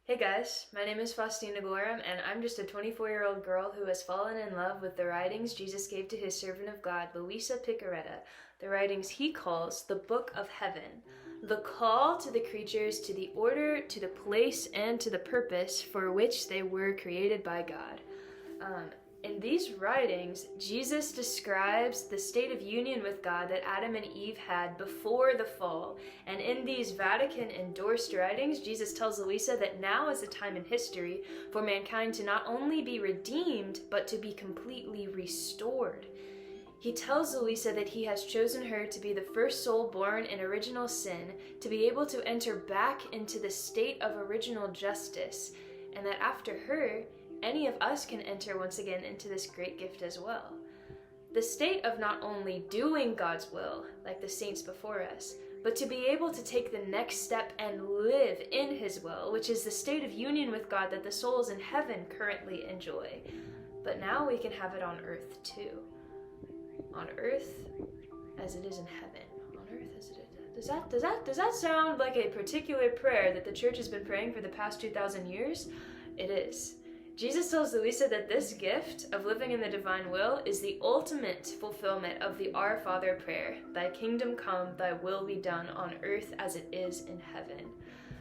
Hey guys, my name is Faustina Gorham, and I'm just a 24-year-old girl who has fallen in love with the writings Jesus gave to his servant of God, Louisa, the writings he calls the Book of Heaven, the call to the creatures to the order, to the place, and to the purpose for which they were created by God. In these writings, Jesus describes the state of union with God that Adam and Eve had before the fall. And in these Vatican-endorsed writings, Jesus tells Louisa that now is the time in history for mankind to not only be redeemed, but to be completely restored. He tells Louisa that he has chosen her to be the first soul born in original sin, to be able to enter back into the state of original justice, and that after her, any of us can enter once again into this great gift as well. The state of not only doing God's will, like the saints before us, but to be able to take the next step and live in his will, which is the state of union with God that the souls in heaven currently enjoy. But now we can have it on earth too. On earth as it is in heaven. On earth as it is. Does that sound like a particular prayer that the church has been praying for the past 2,000 years? It is. Jesus tells Louisa that this gift of living in the divine will is the ultimate fulfillment of the Our Father prayer. Thy kingdom come, thy will be done on earth as it is in heaven.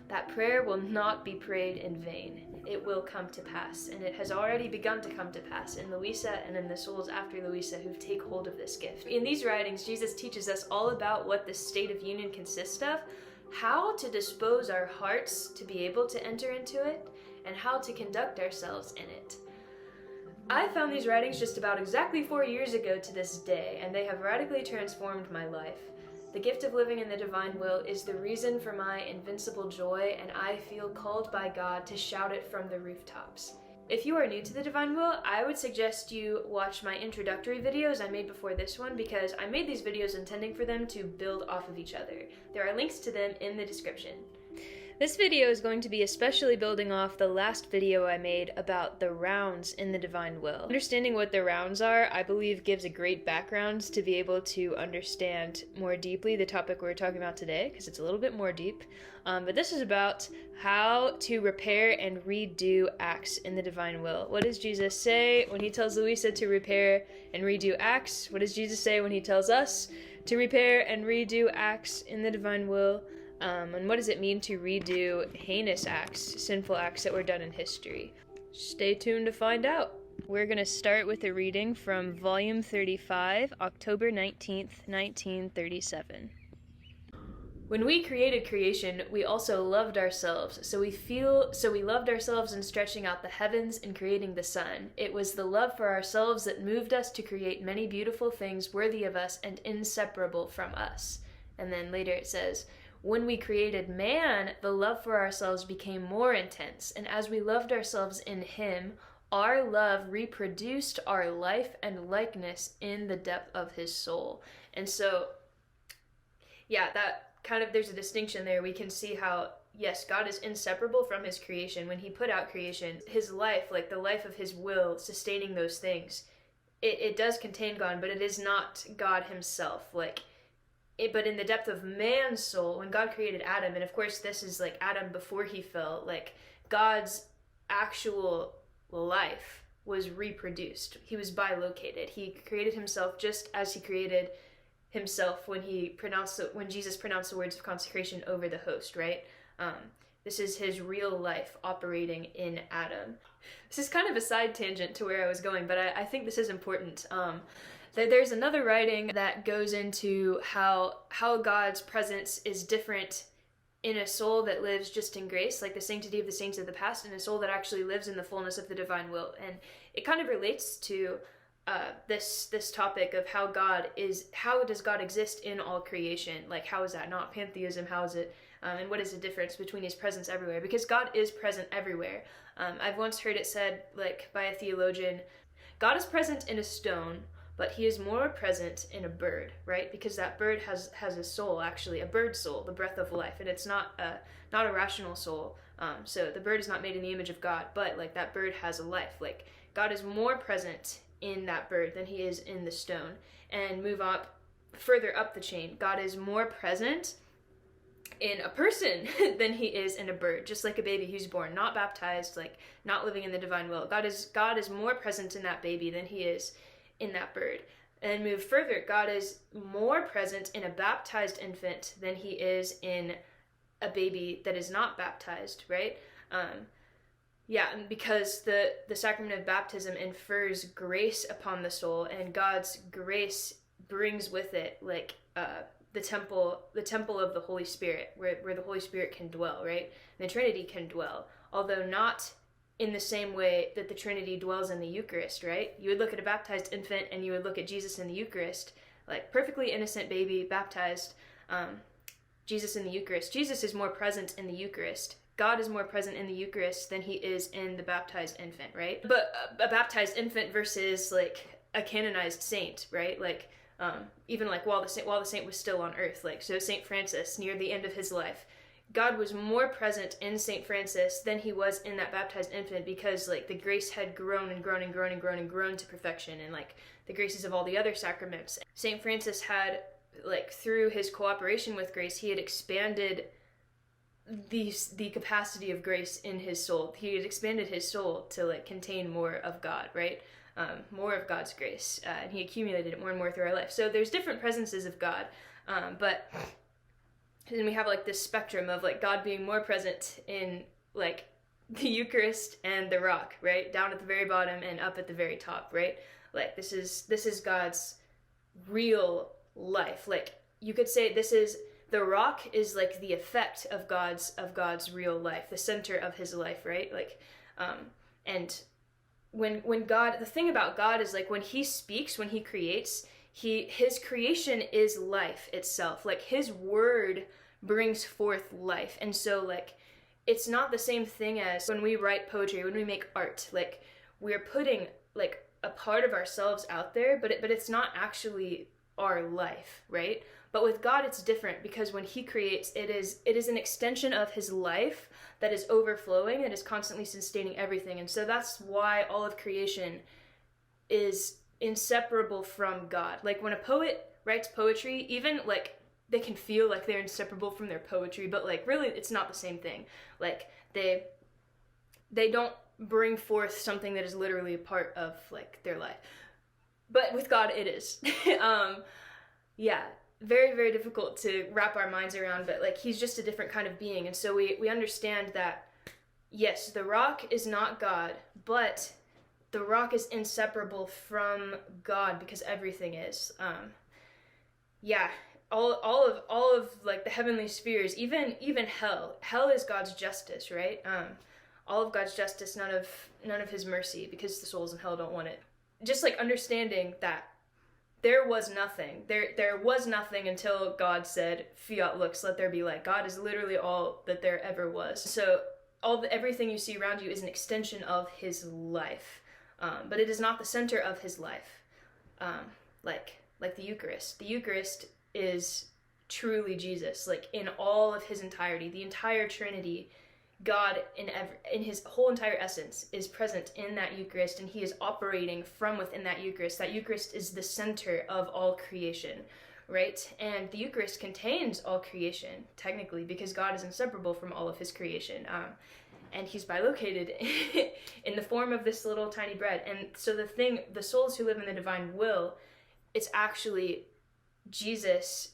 That prayer will not be prayed in vain. It will come to pass, and it has already begun to come to pass in Louisa and in the souls after Louisa who take hold of this gift. In these writings, Jesus teaches us all about what this state of union consists of, how to dispose our hearts to be able to enter into it, and how to conduct ourselves in it. I found these writings just about exactly 4 years ago to this day, and they have radically transformed my life. The gift of living in the divine will is the reason for my invincible joy, and I feel called by God to shout it from the rooftops. If you are new to the divine will, I would suggest you watch my introductory videos I made before this one, because I made these videos intending for them to build off of each other. There are links to them in the description. This video is going to be especially building off the last video I made about the rounds in the divine will. Understanding what the rounds are, I believe, gives a great background to be able to understand more deeply the topic we're talking about today, because it's a little bit more deep. But this is about how to repair and redo acts in the divine will. What does Jesus say when he tells Louisa to repair and redo acts? What does Jesus say when he tells us to repair and redo acts in the divine will? And what does it mean to redo heinous acts, sinful acts that were done in history? Stay tuned to find out. We're going to start with a reading from Volume 35, October 19th, 1937. When we created creation, we also loved ourselves. So we loved ourselves in stretching out the heavens and creating the sun. It was the love for ourselves that moved us to create many beautiful things worthy of us and inseparable from us. And then later it says, when we created man, the love for ourselves became more intense, and as we loved ourselves in him, our love reproduced our life and likeness in the depth of his soul. And so, yeah, that kind of, there's a distinction there. We can see how, yes, God is inseparable from his creation. When he put out creation, his life, like the life of his will, sustaining those things, it does contain God, but it is not God himself, but in the depth of man's soul, when God created Adam, and of course this is like Adam before he fell, like God's actual life was reproduced. He was bilocated. He created himself just as he created himself when Jesus pronounced the words of consecration over the host, right? This is his real life operating in Adam. This is kind of a side tangent to where I was going, but I think this is important. There's another writing that goes into how God's presence is different in a soul that lives just in grace, like the sanctity of the saints of the past, and a soul that actually lives in the fullness of the divine will. And it kind of relates to this topic of how does God exist in all creation? Like, how is that not pantheism? How is it? And what is the difference between his presence everywhere? Because God is present everywhere. I've once heard it said, like, by a theologian, God is present in a stone, but he is more present in a bird, right? Because that bird has a soul, actually, a bird soul, the breath of life, and it's not a rational soul. So the bird is not made in the image of God, but like that bird has a life. Like, God is more present in that bird than he is in the stone. And move up further up the chain, God is more present in a person than he is in a bird, just like a baby who's born, not baptized, like not living in the divine will. God is more present in that baby than he is in that bird. And move further, God is more present in a baptized infant than he is in a baby that is not baptized, right? And because the sacrament of baptism infers grace upon the soul, and God's grace brings with it like the temple of the Holy Spirit, where the Holy Spirit can dwell, right? And the Trinity can dwell, although not in the same way that the Trinity dwells in the Eucharist, right? You would look at a baptized infant and you would look at Jesus in the Eucharist, like perfectly innocent baby, baptized, Jesus in the Eucharist. Jesus is more present in the Eucharist. God is more present in the Eucharist than he is in the baptized infant, right? But a baptized infant versus like a canonized saint, right? Like even like while the saint was still on earth, like so Saint Francis near the end of his life, God was more present in Saint Francis than he was in that baptized infant, because like the grace had grown and grown and grown and grown and grown to perfection, and like the graces of all the other sacraments. Saint Francis had, like, through his cooperation with grace, he had expanded the capacity of grace in his soul. He had expanded his soul to like contain more of God, right? More of God's grace, and he accumulated it more and more through our life. So there's different presences of God, but then we have like this spectrum of like God being more present in like the Eucharist and the rock, right? Down at the very bottom and up at the very top, right? Like this is God's real life. Like you could say the rock is like the effect of God's real life, the center of his life, right? Like and when God, the thing about God is like when he speaks, when he creates, his creation is life itself. Like his word brings forth life. And so like it's not the same thing as when we write poetry, when we make art. Like we're putting like a part of ourselves out there, but it's not actually our life, right? But with God it's different, because when he creates, it is an extension of his life that is overflowing and is constantly sustaining everything. And so that's why all of creation is inseparable from God. Like when a poet writes poetry, even like they can feel like they're inseparable from their poetry, but like really it's not the same thing. Like they don't bring forth something that is literally a part of like their life. But with God it is. Very, very difficult to wrap our minds around, but like he's just a different kind of being. And so we understand that yes, the rock is not God, but the rock is inseparable from God, because everything is. All of like the heavenly spheres, even hell. Hell is God's justice, right? All of God's justice, none of his mercy, because the souls in hell don't want it. Just like understanding that there was nothing. There was nothing until God said, "Fiat lux, let there be light." God is literally all that there ever was. So everything you see around you is an extension of his life. But it is not the center of his life, like the Eucharist. The Eucharist is truly Jesus, like in all of his entirety, the entire Trinity. God in his whole entire essence is present in that Eucharist, and he is operating from within that Eucharist. That Eucharist is the center of all creation, right? And the Eucharist contains all creation, technically, because God is inseparable from all of his creation. And he's bilocated in the form of this little tiny bread. And so the souls who live in the divine will, it's actually Jesus,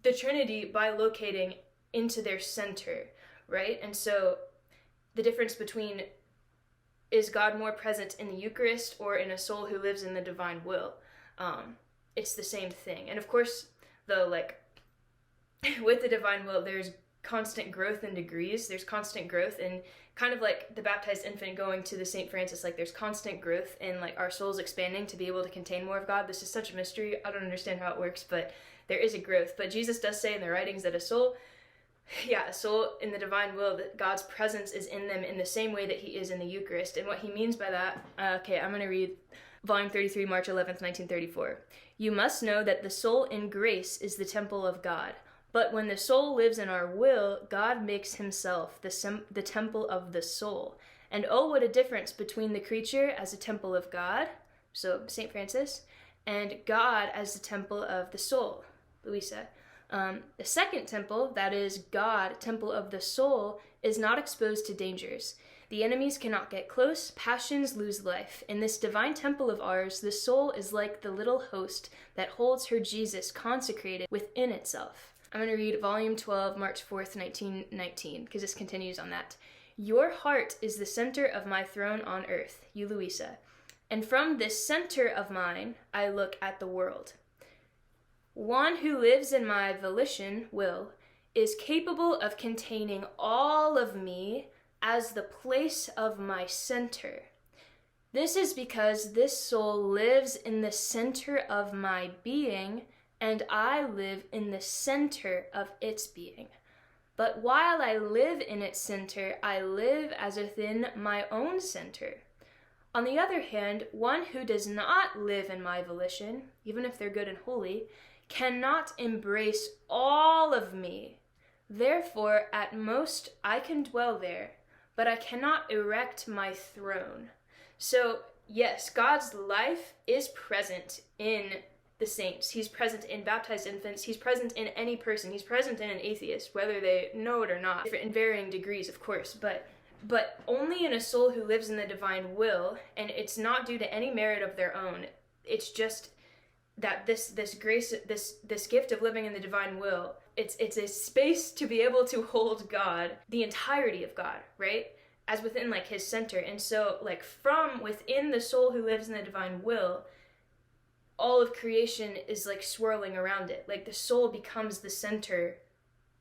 the Trinity, bilocating into their center, right? And so the difference between, is God more present in the Eucharist or in a soul who lives in the divine will? It's the same thing. And of course, though, like with the divine will, there's constant growth in degrees. There's constant growth in kind of like the baptized infant going to the Saint Francis. Like there's constant growth in like our souls expanding to be able to contain more of God. This is such a mystery. I don't understand how it works, but there is a growth. But Jesus does say in the writings that a soul in the divine will, that God's presence is in them in the same way that he is in the Eucharist. And what he means by that, I'm going to read Volume 33, March 11th, 1934. "You must know that the soul in grace is the temple of God. But when the soul lives in our will, God makes himself the temple of the soul. And oh, what a difference between the creature as a temple of God," so St. Francis, "and God as the temple of the soul," Louisa. The second temple, that is God, temple of the soul, is not exposed to dangers. The enemies cannot get close, passions lose life. In this divine temple of ours, the soul is like the little host that holds her Jesus consecrated within itself. I'm going to read volume 12, March 4th, 1919, because this continues on that. Your heart is the center of my throne on earth, you Louisa. And from this center of mine, I look at the world. One who lives in my volition, will, is capable of containing all of me as the place of my center. This is because this soul lives in the center of my being, and I live in the center of its being. But while I live in its center, I live as within my own center. On the other hand, one who does not live in my volition, even if they're good and holy, cannot embrace all of me. Therefore, at most, I can dwell there, but I cannot erect my throne. So, yes, God's life is present in the saints. He's present in baptized infants. He's present in any person. He's present in an atheist, whether they know it or not, in varying degrees, of course, but only in a soul who lives in the divine will, and it's not due to any merit of their own. It's just that this grace, this gift of living in the divine will, it's a space to be able to hold God, the entirety of God, right? As within like his center. And so like from within the soul who lives in the divine will, all of creation is like swirling around it. Like the soul becomes the center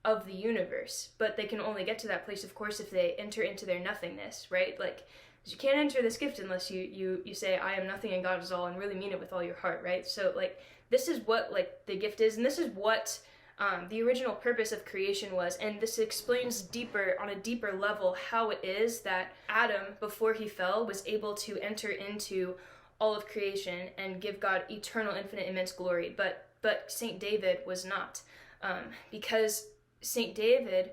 of the universe, but they can only get to that place, of course, if they enter into their nothingness, right? Like you can't enter this gift unless you say I am nothing and God is all, and really mean it with all your heart, right? So like this is what like the gift is, and this is what the original purpose of creation was, and this explains deeper, on a deeper level, how it is that Adam, before he fell, was able to enter into all of creation and give God eternal, infinite, immense glory, but Saint David was not, because Saint David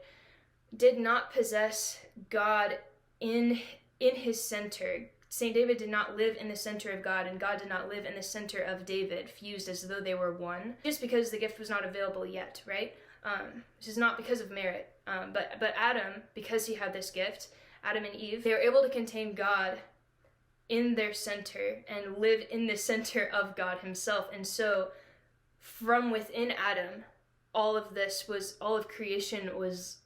did not possess God in his center. Saint David did not live in the center of God, and God did not live in the center of David, fused as though they were one, just because the gift was not available yet, right? This is not because of merit, but Adam, because he had this gift, Adam and Eve, they were able to contain God in their center and live in the center of God himself. And so from within Adam, all of creation was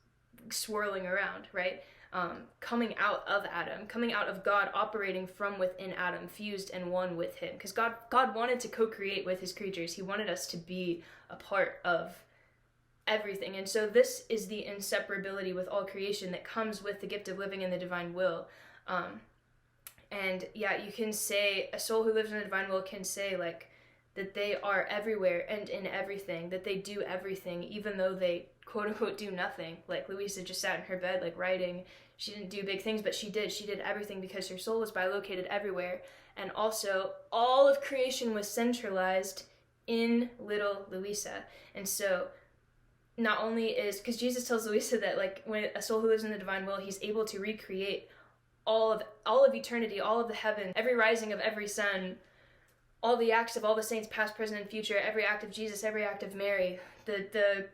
swirling around, right? Coming out of Adam, coming out of God, operating from within Adam, fused and one with him. Because God wanted to co-create with his creatures. He wanted us to be a part of everything. And so this is the inseparability with all creation that comes with the gift of living in the divine will. And yeah, you can say, a soul who lives in the divine will can say like that they are everywhere and in everything, that they do everything, even though they quote unquote do nothing. Like Louisa just sat in her bed like writing. She didn't do big things, but she did everything because her soul was bilocated everywhere. And also all of creation was centralized in little Louisa. And so not only is, because Jesus tells Louisa that like when a soul who lives in the divine will, he's able to recreate all of eternity, all of the heaven, every rising of every sun, all the acts of all the saints past, present, and future, every act of Jesus, every act of Mary, the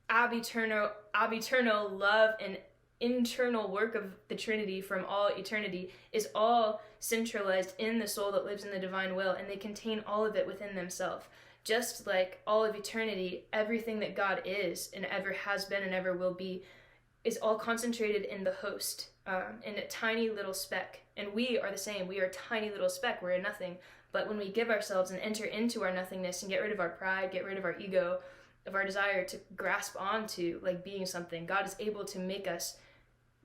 ab eternal love and internal work of the Trinity from all eternity is all centralized in the soul that lives in the divine will, and they contain all of it within themselves. Just like all of eternity, everything that God is and ever has been and ever will be is all concentrated in the host, in a tiny little speck. And we are the same. We are a tiny little speck. We're a nothing. But when we give ourselves and enter into our nothingness and get rid of our pride, get rid of our ego, of our desire to grasp onto like being something, God is able to make us,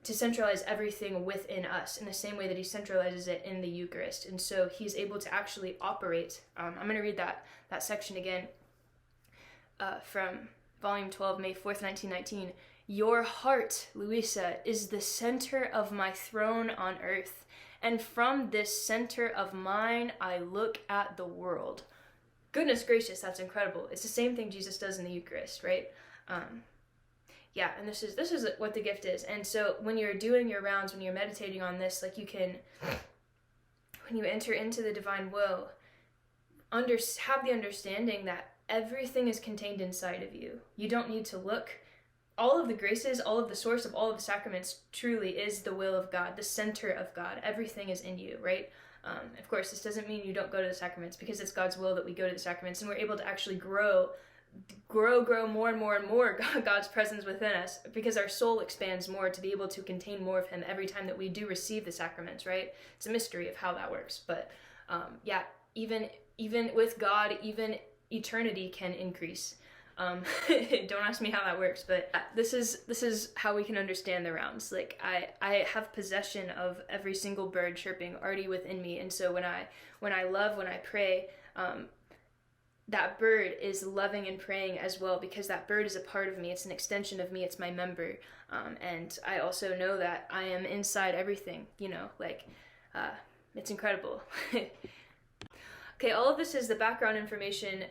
to centralize everything within us in the same way that he centralizes it in the Eucharist. And so he's able to actually operate. I'm going to read that section again from volume 12, May 4th, 1919. Your heart, Louisa, is the center of my throne on earth, and from this center of mine I look at the world. Goodness gracious, that's incredible. It's the same thing Jesus does in the Eucharist, right? Yeah, and this is what the gift is. And so when you're doing your rounds, when you're meditating on this, like you can, when you enter into the divine will, have the understanding that everything is contained inside of you. You don't need to look. All of the graces, all of the source of all of the sacraments truly is the will of God, the center of God. Everything is in you, right? Of course, this doesn't mean you don't go to the sacraments, because it's God's will that we go to the sacraments, and we're able to actually grow more and more and more God's presence within us, because our soul expands more to be able to contain more of him every time that we do receive the sacraments, right? It's a mystery of how that works. But yeah, even with God, even eternity can increase. Don't ask me how that works, but this is how we can understand the rounds. Like I have possession of every single bird chirping already within me, and so when I pray, that bird is loving and praying as well, because that bird is a part of me. It's an extension of me. It's my member, and I also know that I am inside everything. It's incredible. Okay, all of this is the background information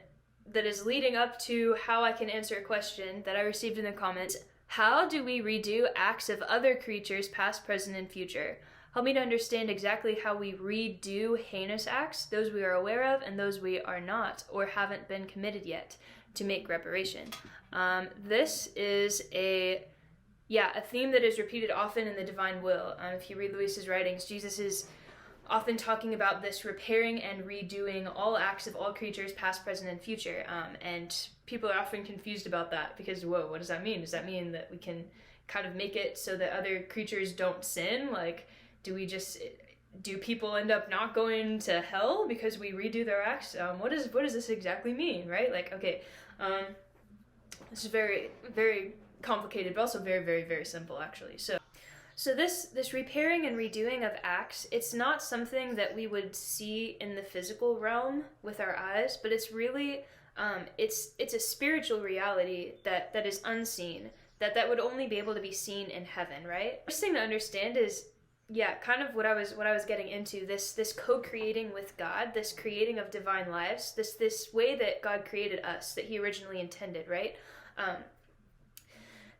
that is leading up to how I can answer a question that I received in the comments. How do we redo acts of other creatures, past, present, and future? Help me to understand exactly how we redo heinous acts, those we are aware of and those we are not or haven't been committed yet, to make reparation. This is a theme that is repeated often in the divine will. If you read Louisa's writings, Jesus is often talking about this repairing and redoing all acts of all creatures, past, present, and future. And people are often confused about that, because, whoa, what does that mean? Does that mean that we can kind of make it so that other creatures don't sin? Like, do people end up not going to hell because we redo their acts? What does this exactly mean, right? Like, okay, this is very, very complicated, but also very, very, very simple, actually. So this repairing and redoing of acts, it's not something that we would see in the physical realm with our eyes, but it's really, it's a spiritual reality that is unseen, that would only be able to be seen in heaven, right? First thing to understand is, kind of what I was getting into, this co-creating with God, this creating of divine lives, this way that God created us, that he originally intended, right?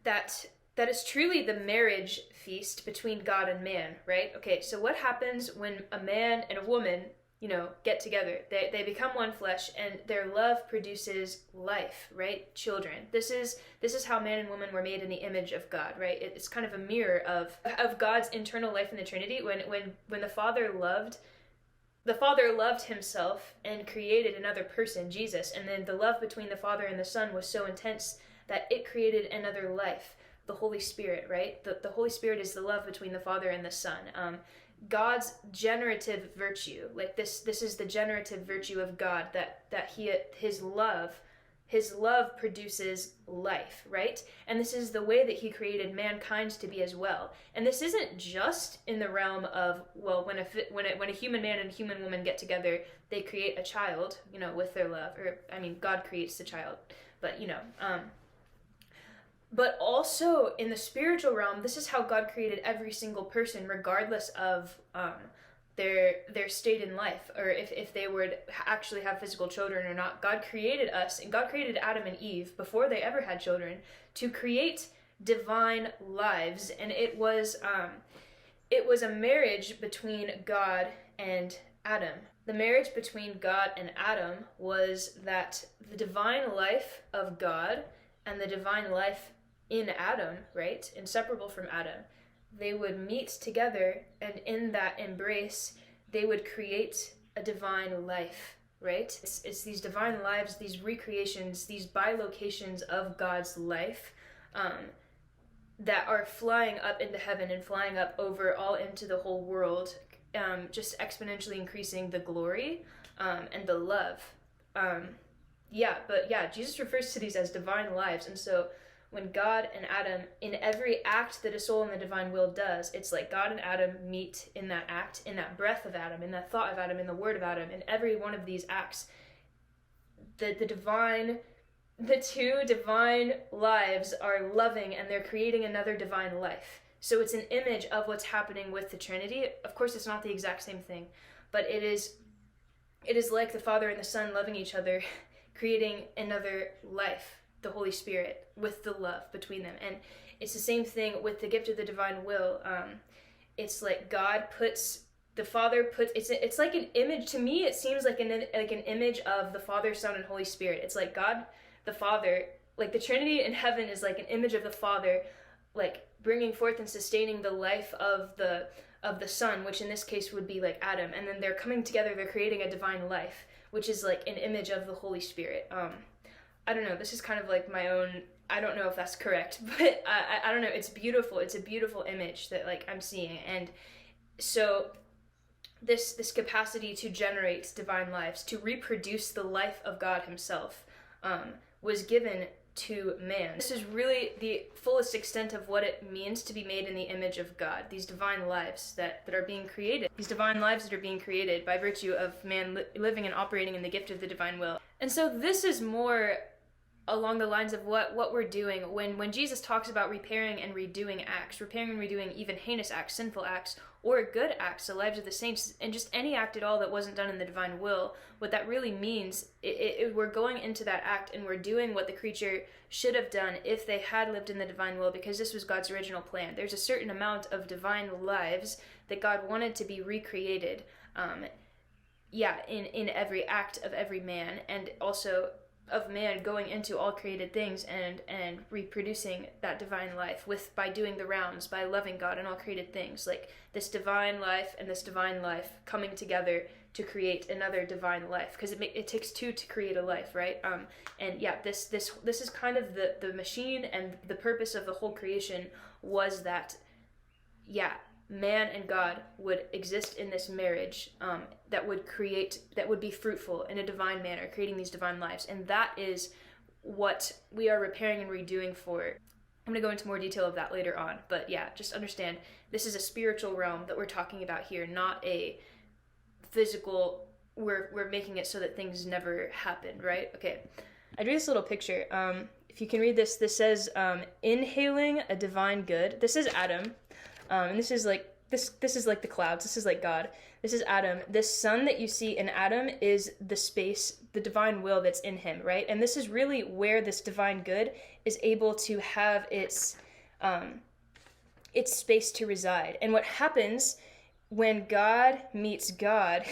That is truly the marriage feast between God and man, right? Okay, so what happens when a man and a woman, get together? They become one flesh, and their love produces life, right? Children. This is how man and woman were made in the image of God, right? It's kind of a mirror of God's internal life in the Trinity. When the Father loved himself and created another person, Jesus, and then the love between the Father and the Son was so intense that it created another life, the Holy Spirit, right? The Holy Spirit is the love between the Father and the Son. God's generative virtue, like this is the generative virtue of God, that his love produces life, right? And this is the way that he created mankind to be as well. And this isn't just in the realm of, well, when a human man and a human woman get together, they create a child, with their love, or God creates the child, but but also in the spiritual realm, this is how God created every single person, regardless of their state in life, or if they would actually have physical children or not. God created us, and God created Adam and Eve before they ever had children to create divine lives, and it was a marriage between God and Adam. The marriage between God and Adam was that the divine life of God and the divine life in Adam, right, inseparable from Adam, they would meet together, and in that embrace, they would create a divine life, right? It's these divine lives, these recreations, these bilocations of God's life that are flying up into heaven and flying up over all into the whole world, just exponentially increasing the glory and the love. Jesus refers to these as divine lives, and so when God and Adam, in every act that a soul in the divine will does, it's like God and Adam meet in that act, in that breath of Adam, in that thought of Adam, in the word of Adam. In every one of these acts, the two divine lives are loving, and they're creating another divine life. So it's an image of what's happening with the Trinity. Of course, it's not the exact same thing, but it is like the Father and the Son loving each other, creating another life, the Holy Spirit, with the love between them. And it's the same thing with the gift of the divine will. It's like God puts the Father puts, it's like an image. To me, it seems like an image of the Father, Son, and Holy Spirit. It's like God the Father, like the Trinity in heaven is like an image of the Father, like bringing forth and sustaining the life of the Son, which in this case would be like Adam, and then they're coming together, they're creating a divine life, which is like an image of the Holy Spirit. I don't know, this is kind of like my own, I don't know if that's correct, but I don't know, it's beautiful. It's a beautiful image that like I'm seeing. And so this capacity to generate divine lives, to reproduce the life of God himself, was given to man. This is really the fullest extent of what it means to be made in the image of God. These divine lives that are being created. These divine lives that are being created by virtue of man living and operating in the gift of the divine will. And so this is more along the lines of what we're doing when Jesus talks about repairing and redoing acts, repairing and redoing even heinous acts, sinful acts, or good acts, the lives of the saints, and just any act at all that wasn't done in the divine will. What that really means, we're going into that act and we're doing what the creature should have done if they had lived in the divine will, because this was God's original plan. There's a certain amount of divine lives that God wanted to be recreated, in every act of every man, and also of man going into all created things and reproducing that divine life by doing the rounds, by loving God and all created things, like this divine life and this divine life coming together to create another divine life, because it takes two to create a life, right? This is kind of the machine, and the purpose of the whole creation was that man and God would exist in this marriage that would be fruitful in a divine manner, creating these divine lives. And that is what we are repairing and redoing for. I'm going to go into more detail of that later on. But yeah, just understand, this is a spiritual realm that we're talking about here, not a physical, we're making it so that things never happen, right? Okay, I drew this little picture. If you can read this, this says, inhaling a divine good. This is Adam. And this is like this is like the clouds. This is like God. This is Adam. This sun that you see in Adam is the space, the divine will that's in him, right? And this is really where this divine good is able to have its space to reside. And what happens when God meets God,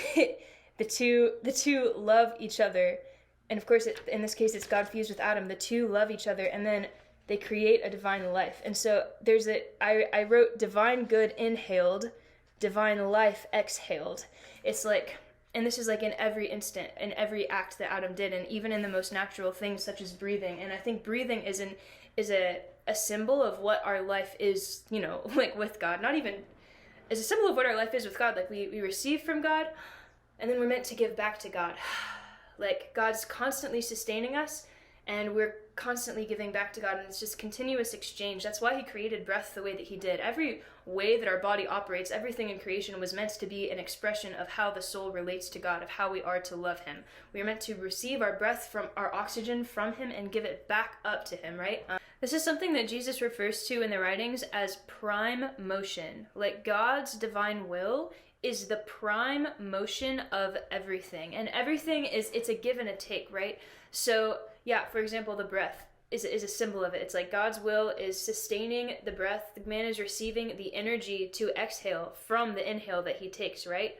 the two love each other. And of course, in this case, it's God fused with Adam. The two love each other, and then they create a divine life. And so I wrote divine good inhaled, divine life exhaled. It's like, and this is like in every instant, in every act that Adam did, and even in the most natural things such as breathing. And I think breathing is a symbol of what our life is, like with God. Not even as a symbol of what our life is with God. Like we receive from God, and then we're meant to give back to God. Like God's constantly sustaining us, and we're constantly giving back to God, and it's just continuous exchange. That's why he created breath the way that he did. Every way that our body operates, everything in creation was meant to be an expression of how the soul relates to God, of how we are to love him. We are meant to receive our breath from our oxygen from him and give it back up to him, right? This is something that Jesus refers to in the writings as prime motion. Like God's divine will is the prime motion of everything, and everything it's a give and a take, right? So yeah, for example, the breath is a symbol of it. It's like God's will is sustaining the breath. The man is receiving the energy to exhale from the inhale that he takes, right?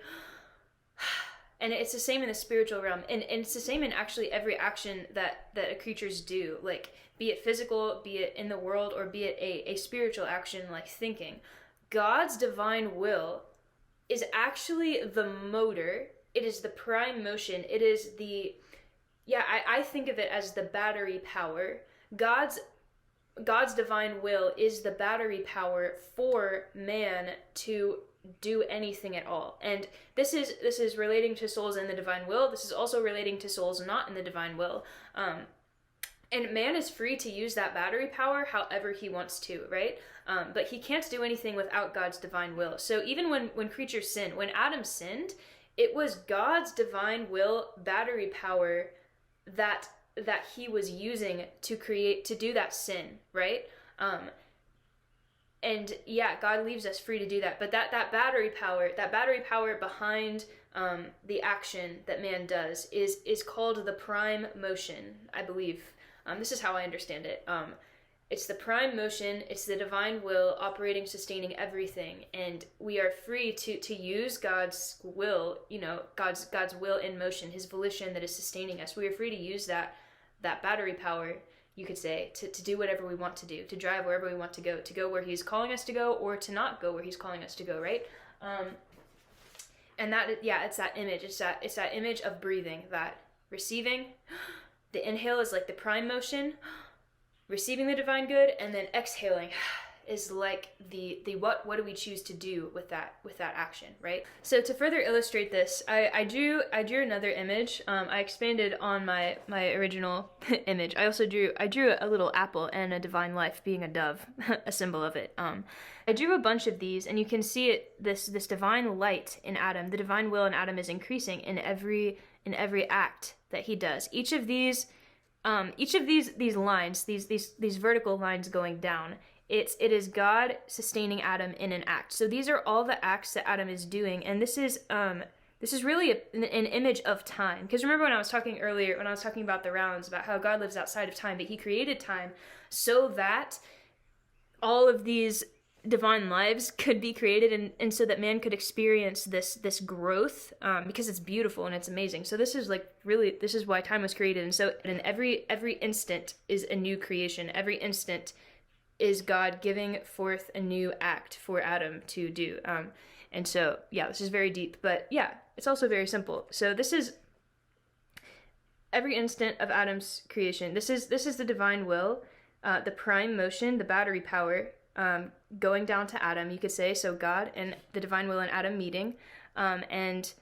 And it's the same in the spiritual realm. And it's the same in actually every action that creatures do, like be it physical, be it in the world, or be it a spiritual action like thinking. God's divine will is actually the motor. It is the prime motion. It is I think of it as the battery power. God's divine will is the battery power for man to do anything at all. And this is relating to souls in the divine will. This is also relating to souls not in the divine will. And man is free to use that battery power however he wants to, right? But he can't do anything without God's divine will. So even when creatures sin, when Adam sinned, it was God's divine will battery power that he was using to do that sin, right? And yeah, God leaves us free to do that. But that battery power behind the action that man does is called the prime motion, I believe. This is how I understand it. It's the prime motion, it's the divine will operating, sustaining everything, and we are free to use God's will, God's will in motion, his volition that is sustaining us. We are free to use that battery power, you could say, to do whatever we want to do, to drive wherever we want to go where he's calling us to go, or to not go where he's calling us to go, right? And it's that image. It's that image of breathing, that receiving. The inhale is like the prime motion, receiving the divine good, and then exhaling is like the what do we choose to do with that action, right? So to further illustrate this, I drew another image. I expanded on my original image. I drew a little apple and a divine life being a dove, a symbol of it. I drew a bunch of these, and you can see it. This divine light in Adam, the divine will in Adam, is increasing in every act that he does. Each of these lines, these vertical lines going down, it is God sustaining Adam in an act. So these are all the acts that Adam is doing, and this is really an image of time. Because remember when I was talking earlier, when I was talking about the rounds, about how God lives outside of time, but he created time so that all of these divine lives could be created, and so that man could experience this growth, because it's beautiful and it's amazing. So this is why time was created. And so in every instant is a new creation. Every instant is God giving forth a new act for Adam to do. And so this is very deep, but it's also very simple. So this is every instant of Adam's creation. This is the divine will, the prime motion, the battery power, going down to Adam, you could say. So God and the divine will and Adam meeting, and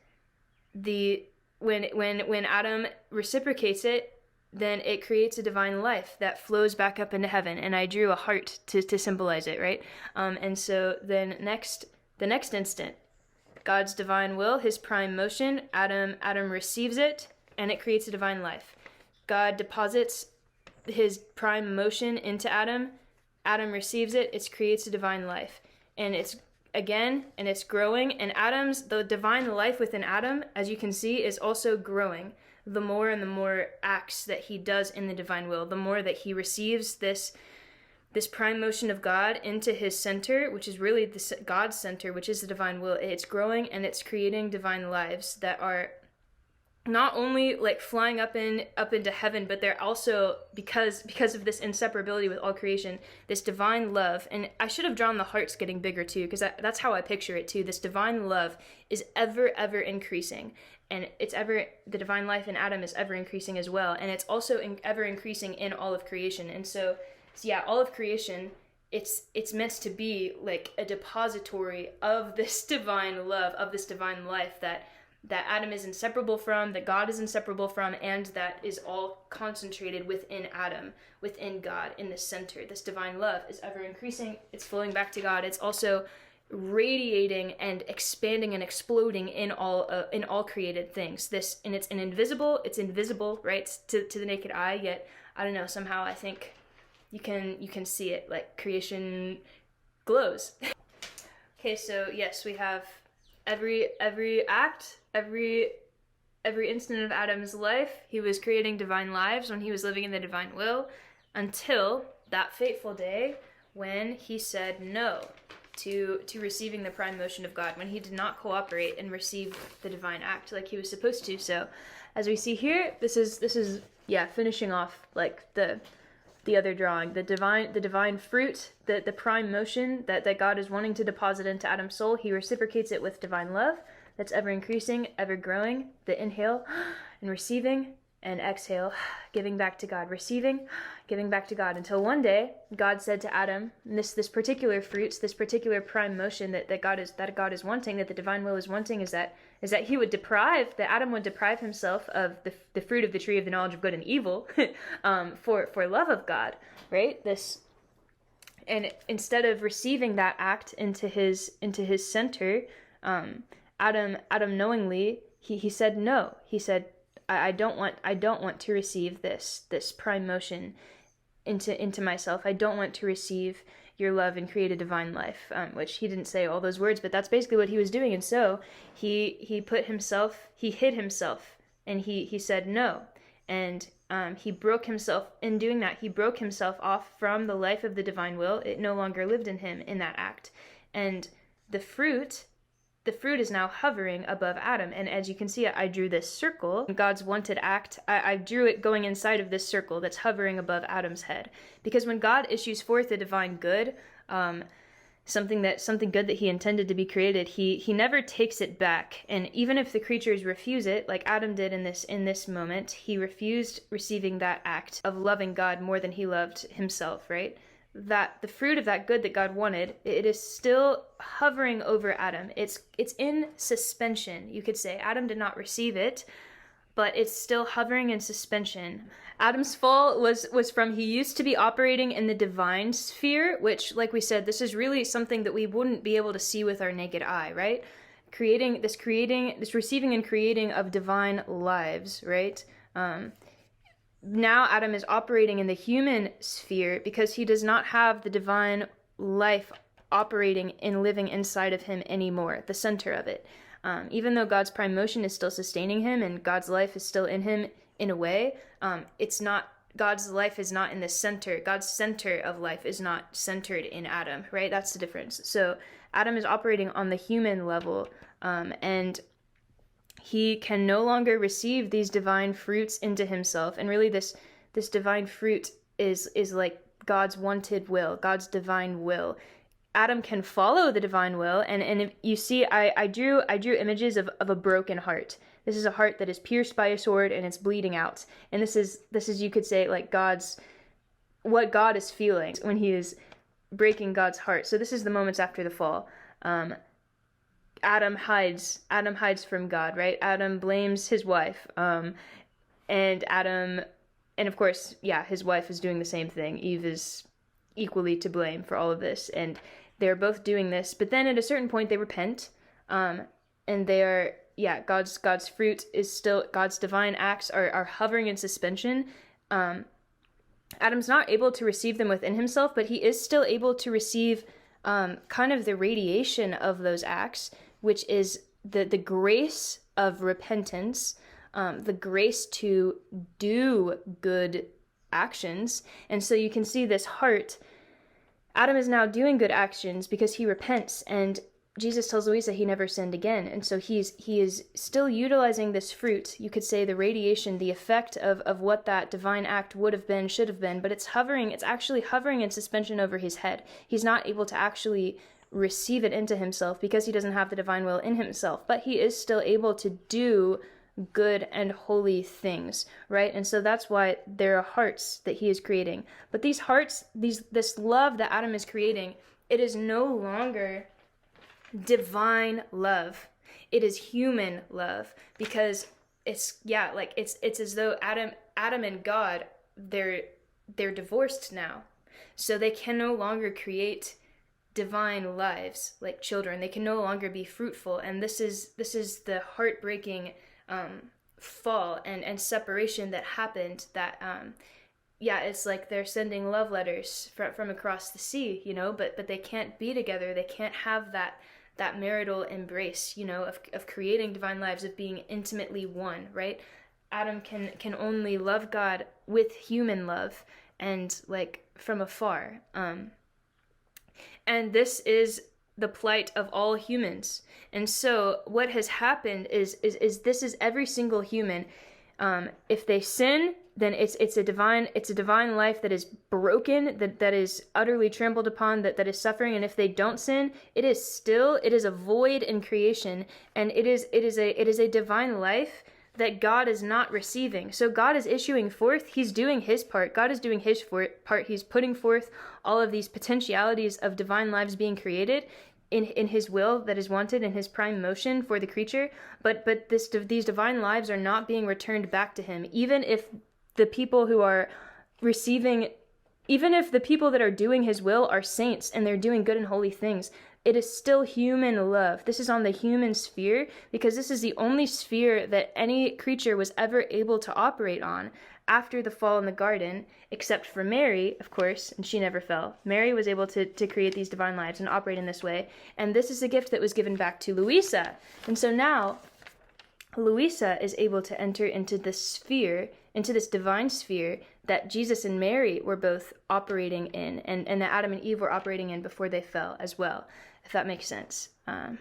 when Adam reciprocates it, then it creates a divine life that flows back up into heaven. And I drew a heart to symbolize it, right? And so then the next instant, God's divine will, his prime motion, Adam receives it, and it creates a divine life. God deposits his prime motion into Adam receives it, it creates a divine life. And it's growing, and the divine life within Adam, as you can see, is also growing. The more and the more acts that he does in the divine will, the more that he receives this prime motion of God into his center, which is really God's center, which is the divine will. It's growing and it's creating divine lives that are not only like flying up into heaven, but they're also, because of this inseparability with all creation, this divine love. And I should have drawn the hearts getting bigger too, because that's how I picture it too. This divine love is ever increasing, and the divine life in Adam is ever increasing as well, and it's also ever increasing in all of creation. And so all of creation, it's meant to be like a depository of this divine love, of this divine life that Adam is inseparable from, that God is inseparable from, and that is all concentrated within Adam, within God, in the center. This divine love is ever increasing. It's flowing back to God. It's also radiating and expanding and exploding in all created things. And it's invisible, right, to the naked eye. Yet I don't know. Somehow I think you can see it. Like creation glows. Okay, so yes, we have every act, every instant of Adam's life, he was creating divine lives when he was living in the divine will, until that fateful day when he said no to receiving the prime motion of God, when he did not cooperate and receive the divine act like he was supposed to. So as we see here, this is finishing off like the other drawing, the divine fruit, the prime motion that God is wanting to deposit into Adam's soul. He reciprocates it with divine love that's ever increasing, ever growing. The inhale and receiving, and exhale, giving back to God, receiving, giving back to God, until one day God said to Adam, this particular fruits, this particular prime motion that God is wanting, that the divine will is wanting, is that Adam would deprive himself of the fruit of the tree of the knowledge of good and evil for love of God, right? And instead of receiving that act into his center, Adam knowingly he said no. He said, I don't want to receive this prime motion into myself. I don't want to receive your love and create a divine life, which he didn't say all those words, but that's basically what he was doing. And so he hid himself, and he said no. and he broke himself, in doing that, he broke himself off from the life of the divine will. It no longer lived in him in that act. And the fruit is now hovering above Adam. And as you can see, I drew this circle. God's wanted act, I drew it going inside of this circle that's hovering above Adam's head. Because when God issues forth the divine good, something good that he intended to be created, he never takes it back. And even if the creatures refuse it, like Adam did in this moment, he refused receiving that act of loving God more than he loved himself, right? That the fruit of that good that God wanted, it is still hovering over Adam. It's in suspension, you could say. Adam did not receive it, but it's still hovering in suspension. Adam's fall was from, he used to be operating in the divine sphere, which, like we said, this is really something that we wouldn't be able to see with our naked eye, right? This receiving and creating of divine lives, right? Now Adam is operating in the human sphere because he does not have the divine life operating and living inside of him anymore, the center of it. Even though God's prime motion is still sustaining him and God's life is still in him in a way, it's not, God's life is not in the center. God's center of life is not centered in Adam, right? That's the difference. So Adam is operating on the human level, and he can no longer receive these divine fruits into himself. And really this divine fruit is like God's wanted will, God's divine will. Adam can follow the divine will, and if you see, I drew images of a broken heart. This is a heart that is pierced by a sword and it's bleeding out. And this is you could say like what God is feeling when he is breaking God's heart. So this is the moments after the fall. Adam hides from God, right? Adam blames his wife, and of course, yeah, his wife is doing the same thing. Eve is equally to blame for all of this, and they're both doing this. But then at a certain point, they repent, and they are, yeah, God's fruit is still, God's divine acts are hovering in suspension. Adam's not able to receive them within himself, but he is still able to receive kind of the radiation of those acts, which is the grace of repentance, the grace to do good actions. And so you can see this heart, Adam is now doing good actions because he repents, and Jesus tells Louisa he never sinned again. And so he is still utilizing this fruit, you could say the radiation, the effect of what that divine act would have been, should have been, but it's actually hovering in suspension over his head. He's not able to actually receive it into himself because he doesn't have the divine will in himself, but he is still able to do good and holy things, right? And so that's why there are hearts that he is creating. But these hearts, this love that Adam is creating, it is no longer divine love. It is human love, because it's as though Adam and God, they're divorced now. So they can no longer create divine lives like children. They can no longer be fruitful. And this is the heartbreaking fall and separation that happened, that it's like they're sending love letters from across the sea, but they can't be together. They can't have that marital embrace, of creating divine lives, of being intimately one, right? Adam can only love God with human love and like from afar. And this is the plight of all humans. And so what has happened is this is every single human. If they sin, then it's a divine life that is broken, that is utterly trampled upon, that is suffering. And if they don't sin, it is a void in creation, and it is a divine life that God is not receiving. So God is issuing forth, he's doing his part. God is doing his part. He's putting forth all of these potentialities of divine lives being created in his will that is wanted, in his prime motion for the creature. But these divine lives are not being returned back to him. Even if the people who are even if the people that are doing his will are saints and they're doing good and holy things, it is still human love. This is on the human sphere, because this is the only sphere that any creature was ever able to operate on after the fall in the garden, except for Mary, of course, and she never fell. Mary was able to create these divine lives and operate in this way, and this is a gift that was given back to Louisa. And so now Louisa is able to enter into the sphere into this divine sphere that Jesus and Mary were both operating in, and that Adam and Eve were operating in before they fell as well, if that makes sense. And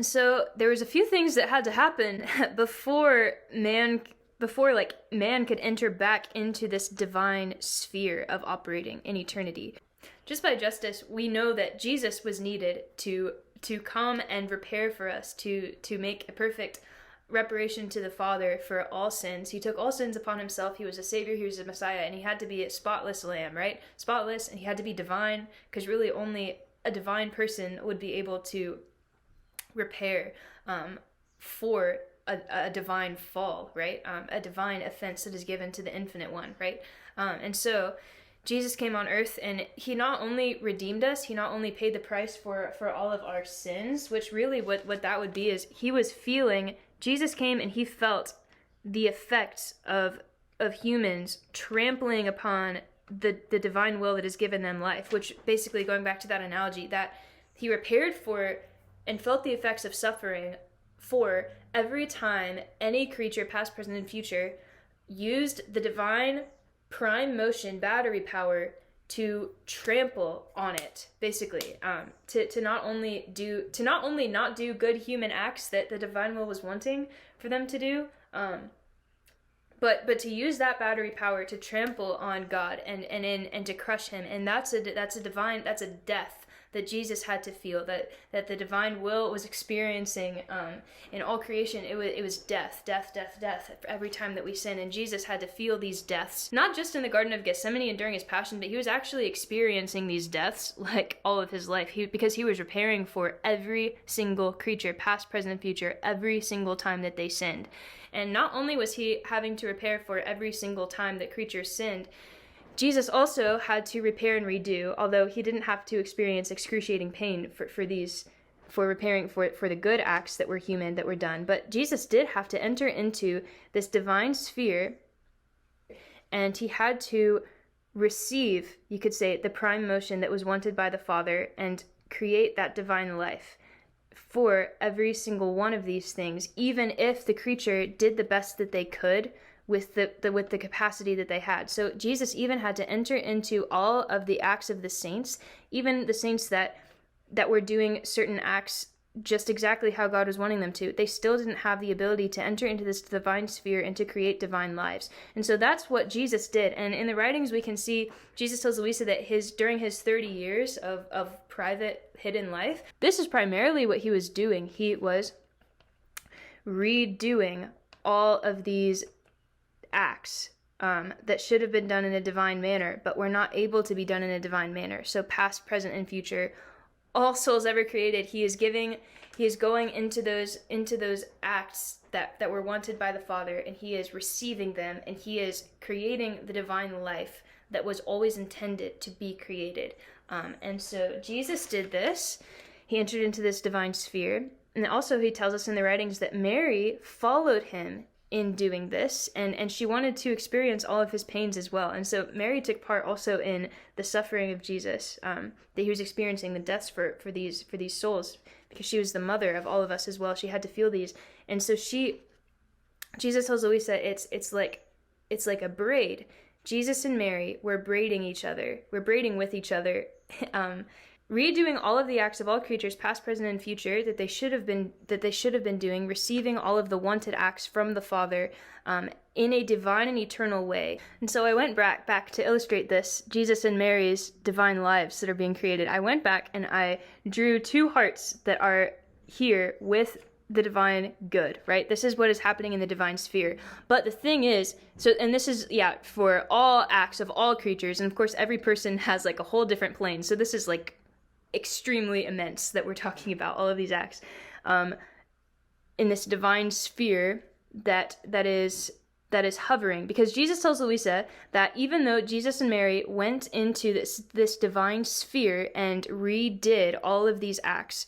so there was a few things that had to happen before man could enter back into this divine sphere of operating in eternity. Just by justice, we know that Jesus was needed to come and repair for us, to make a perfect reparation to the Father for all sins. He took all sins upon himself. He was a savior, he was a Messiah, and he had to be a spotless lamb, right? Spotless, and he had to be divine, because really only a divine person would be able to repair for a divine fall, right? A divine offense that is given to the infinite one, right? And so Jesus came on earth, and he not only redeemed us, he not only paid the price for all of our sins, which really what that would be is Jesus came and he felt the effects of humans trampling upon the divine will that has given them life, which basically, going back to that analogy, that he repaired for and felt the effects of suffering for every time any creature, past, present, and future, used the divine prime motion battery power to trample on it, basically, to not only not do good human acts that the divine will was wanting for them to do, but to use that battery power to trample on God and to crush him. And that's a death that Jesus had to feel, that the divine will was experiencing in all creation. It was death every time that we sin, and Jesus had to feel these deaths, not just in the Garden of Gethsemane and during his passion, but he was actually experiencing these deaths like all of his life, because he was repairing for every single creature, past, present, and future, every single time that they sinned. And not only was he having to repair for every single time that creatures sinned, Jesus also had to repair and redo, although he didn't have to experience excruciating pain for repairing for the good acts that were human, that were done. But Jesus did have to enter into this divine sphere, and he had to receive, you could say, the prime motion that was wanted by the Father and create that divine life for every single one of these things, even if the creature did the best that they could with the capacity that they had. So Jesus even had to enter into all of the acts of the saints, even the saints that were doing certain acts just exactly how God was wanting them to. They still didn't have the ability to enter into this divine sphere and to create divine lives. And so that's what Jesus did. And in the writings we can see Jesus tells Louisa that during his 30 years of private hidden life, this is primarily what he was doing. He was redoing all of these acts that should have been done in a divine manner, but were not able to be done in a divine manner. So past, present, and future, all souls ever created, he is going into those acts that were wanted by the Father, and he is receiving them, and he is creating the divine life that was always intended to be created. And so Jesus did this. He entered into this divine sphere. And also he tells us in the writings that Mary followed him in doing this, and she wanted to experience all of his pains as well. And so Mary took part also in the suffering of Jesus, that he was experiencing, the deaths for these souls, because she was the mother of all of us as well. She had to feel these. And so Jesus tells Louisa, it's like a braid. Jesus and Mary were braiding each other. We're braiding with each other, redoing all of the acts of all creatures, past, present, and future, that they should have been doing, receiving all of the wanted acts from the Father in a divine and eternal way. And so I went back to illustrate this, Jesus and Mary's divine lives that are being created. I went back and I drew two hearts that are here with the divine good, right? This is what is happening in the divine sphere. But the thing is, and this is, for all acts of all creatures, and of course every person has like a whole different plane, so this is like extremely immense that we're talking about, all of these acts in this divine sphere that is hovering, because Jesus tells Louisa that even though Jesus and Mary went into this divine sphere and redid all of these acts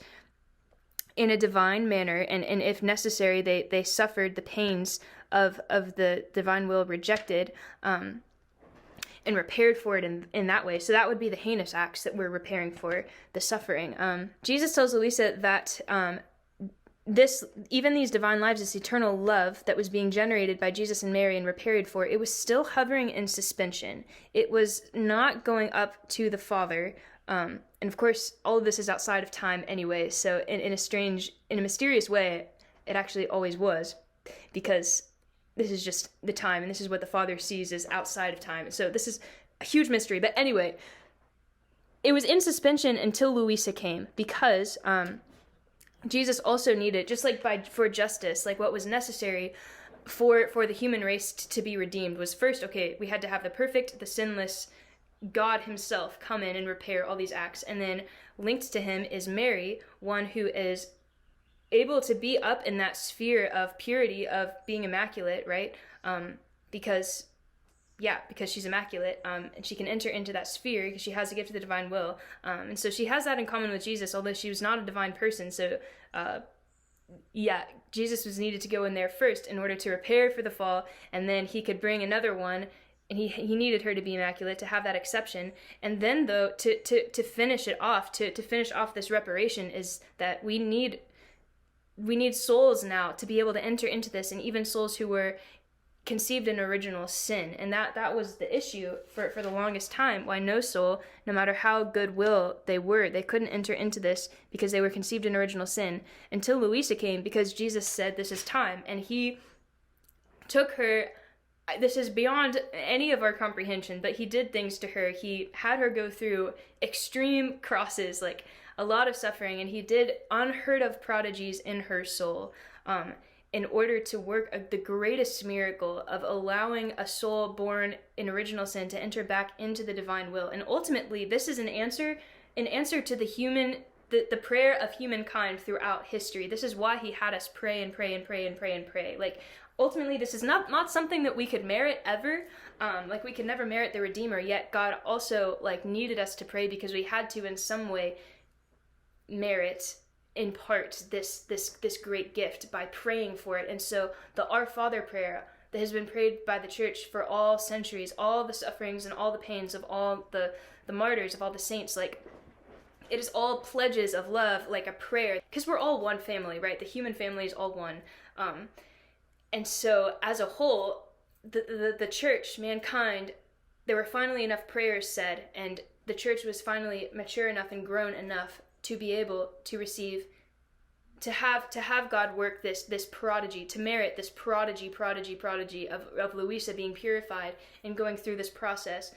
in a divine manner, and if necessary they suffered the pains of the divine will rejected, and repaired for it in that way. So that would be the heinous acts that we're repairing for, the suffering. Jesus tells Louisa that even these divine lives, this eternal love that was being generated by Jesus and Mary and were prayed for, it was still hovering in suspension. It was not going up to the Father. And of course, all of this is outside of time anyway. So in a mysterious way, it actually always was, because this is just the time, and this is what the Father sees as outside of time. So this is a huge mystery. But anyway, it was in suspension until Louisa came, because Jesus also needed, just like for justice, like what was necessary for the human race to be redeemed was first, okay, we had to have the perfect, the sinless God himself come in and repair all these acts. And then linked to him is Mary, one who is able to be up in that sphere of purity, of being immaculate, right? Because she's immaculate, and she can enter into that sphere because she has the gift of the divine will. And so she has that in common with Jesus, although she was not a divine person. So, Jesus was needed to go in there first in order to repair for the fall, and then he could bring another one, and he needed her to be immaculate to have that exception. And then, though, to finish it off, to finish off this reparation, is that we need souls now to be able to enter into this, and even souls who were conceived in original sin. And that was the issue for the longest time, why no soul, no matter how goodwill they were, they couldn't enter into this because they were conceived in original sin, until Louisa came, because Jesus said this is time. And he took her, this is beyond any of our comprehension, but he did things to her. He had her go through extreme crosses, like a lot of suffering, and he did unheard of prodigies in her soul, in order to work the greatest miracle of allowing a soul born in original sin to enter back into the divine will. And ultimately, this is an answer to the prayer of humankind throughout history. This is why he had us pray and pray and pray and pray and pray. Like, ultimately, this is not something that we could merit ever. Like, we could never merit the Redeemer, yet God also, like, needed us to pray because we had to in some way merit, in part, this great gift by praying for it. And so the Our Father prayer that has been prayed by the church for all centuries, all the sufferings and all the pains of all the martyrs, of all the saints, like, it is all pledges of love, like a prayer, because we're all one family, right? The human family is all one. And so as a whole, the church, mankind, there were finally enough prayers said, and the church was finally mature enough and grown enough to be able to receive, to have God work this prodigy, to merit this prodigy of Louisa being purified and going through this process,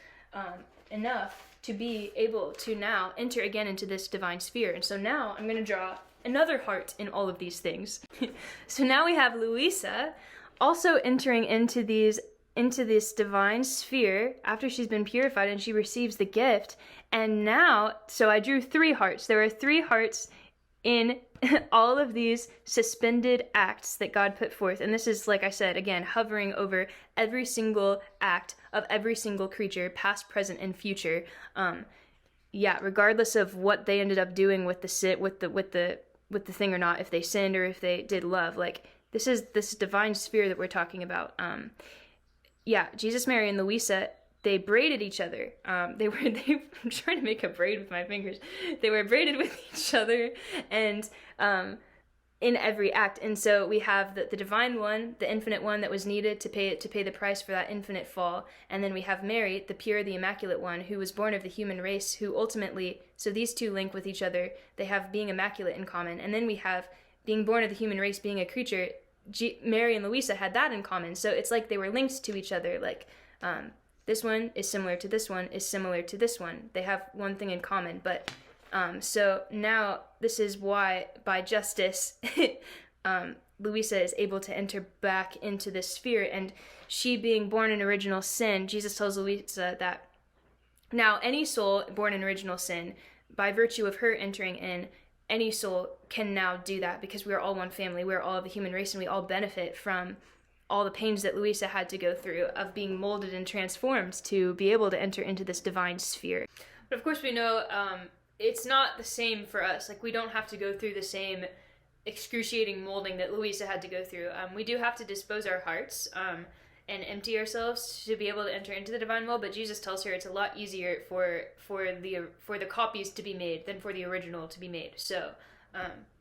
enough to be able to now enter again into this divine sphere. And so now I'm going to draw another heart in all of these things. So now we have Louisa also entering into this divine sphere after she's been purified and she receives the gift. And now, so I drew 3 hearts. There are 3 hearts in all of these suspended acts that God put forth. And this is, like I said, again, hovering over every single act of every single creature, past, present, and future. Regardless of what they ended up doing with the thing or not, if they sinned or if they did love, like, this is this divine sphere that we're talking about. Jesus, Mary, and Louisa, they braided each other. I'm trying to make a braid with my fingers. They were braided with each other, and in every act. And so we have the divine one, the infinite one that was needed to pay the price for that infinite fall. And then we have Mary, the pure, the immaculate one, who was born of the human race, who ultimately, so these two link with each other. They have being immaculate in common. And then we have being born of the human race, being a creature. Mary and Louisa had that in common. So it's like they were linked to each other. Like, this one is similar to this one, is similar to this one. They have one thing in common. But so now this is why, by justice, Louisa is able to enter back into this sphere. And she being born in original sin, Jesus tells Louisa that now any soul born in original sin, by virtue of her entering in, any soul can now do that, because we are all one family. We're all the human race, and we all benefit from all the pains that Louisa had to go through of being molded and transformed to be able to enter into this divine sphere. But of course we know it's not the same for us. Like, we don't have to go through the same excruciating molding that Louisa had to go through. We do have to dispose our hearts and empty ourselves to be able to enter into the divine will, but Jesus tells her it's a lot easier for the copies to be made than for the original to be made. So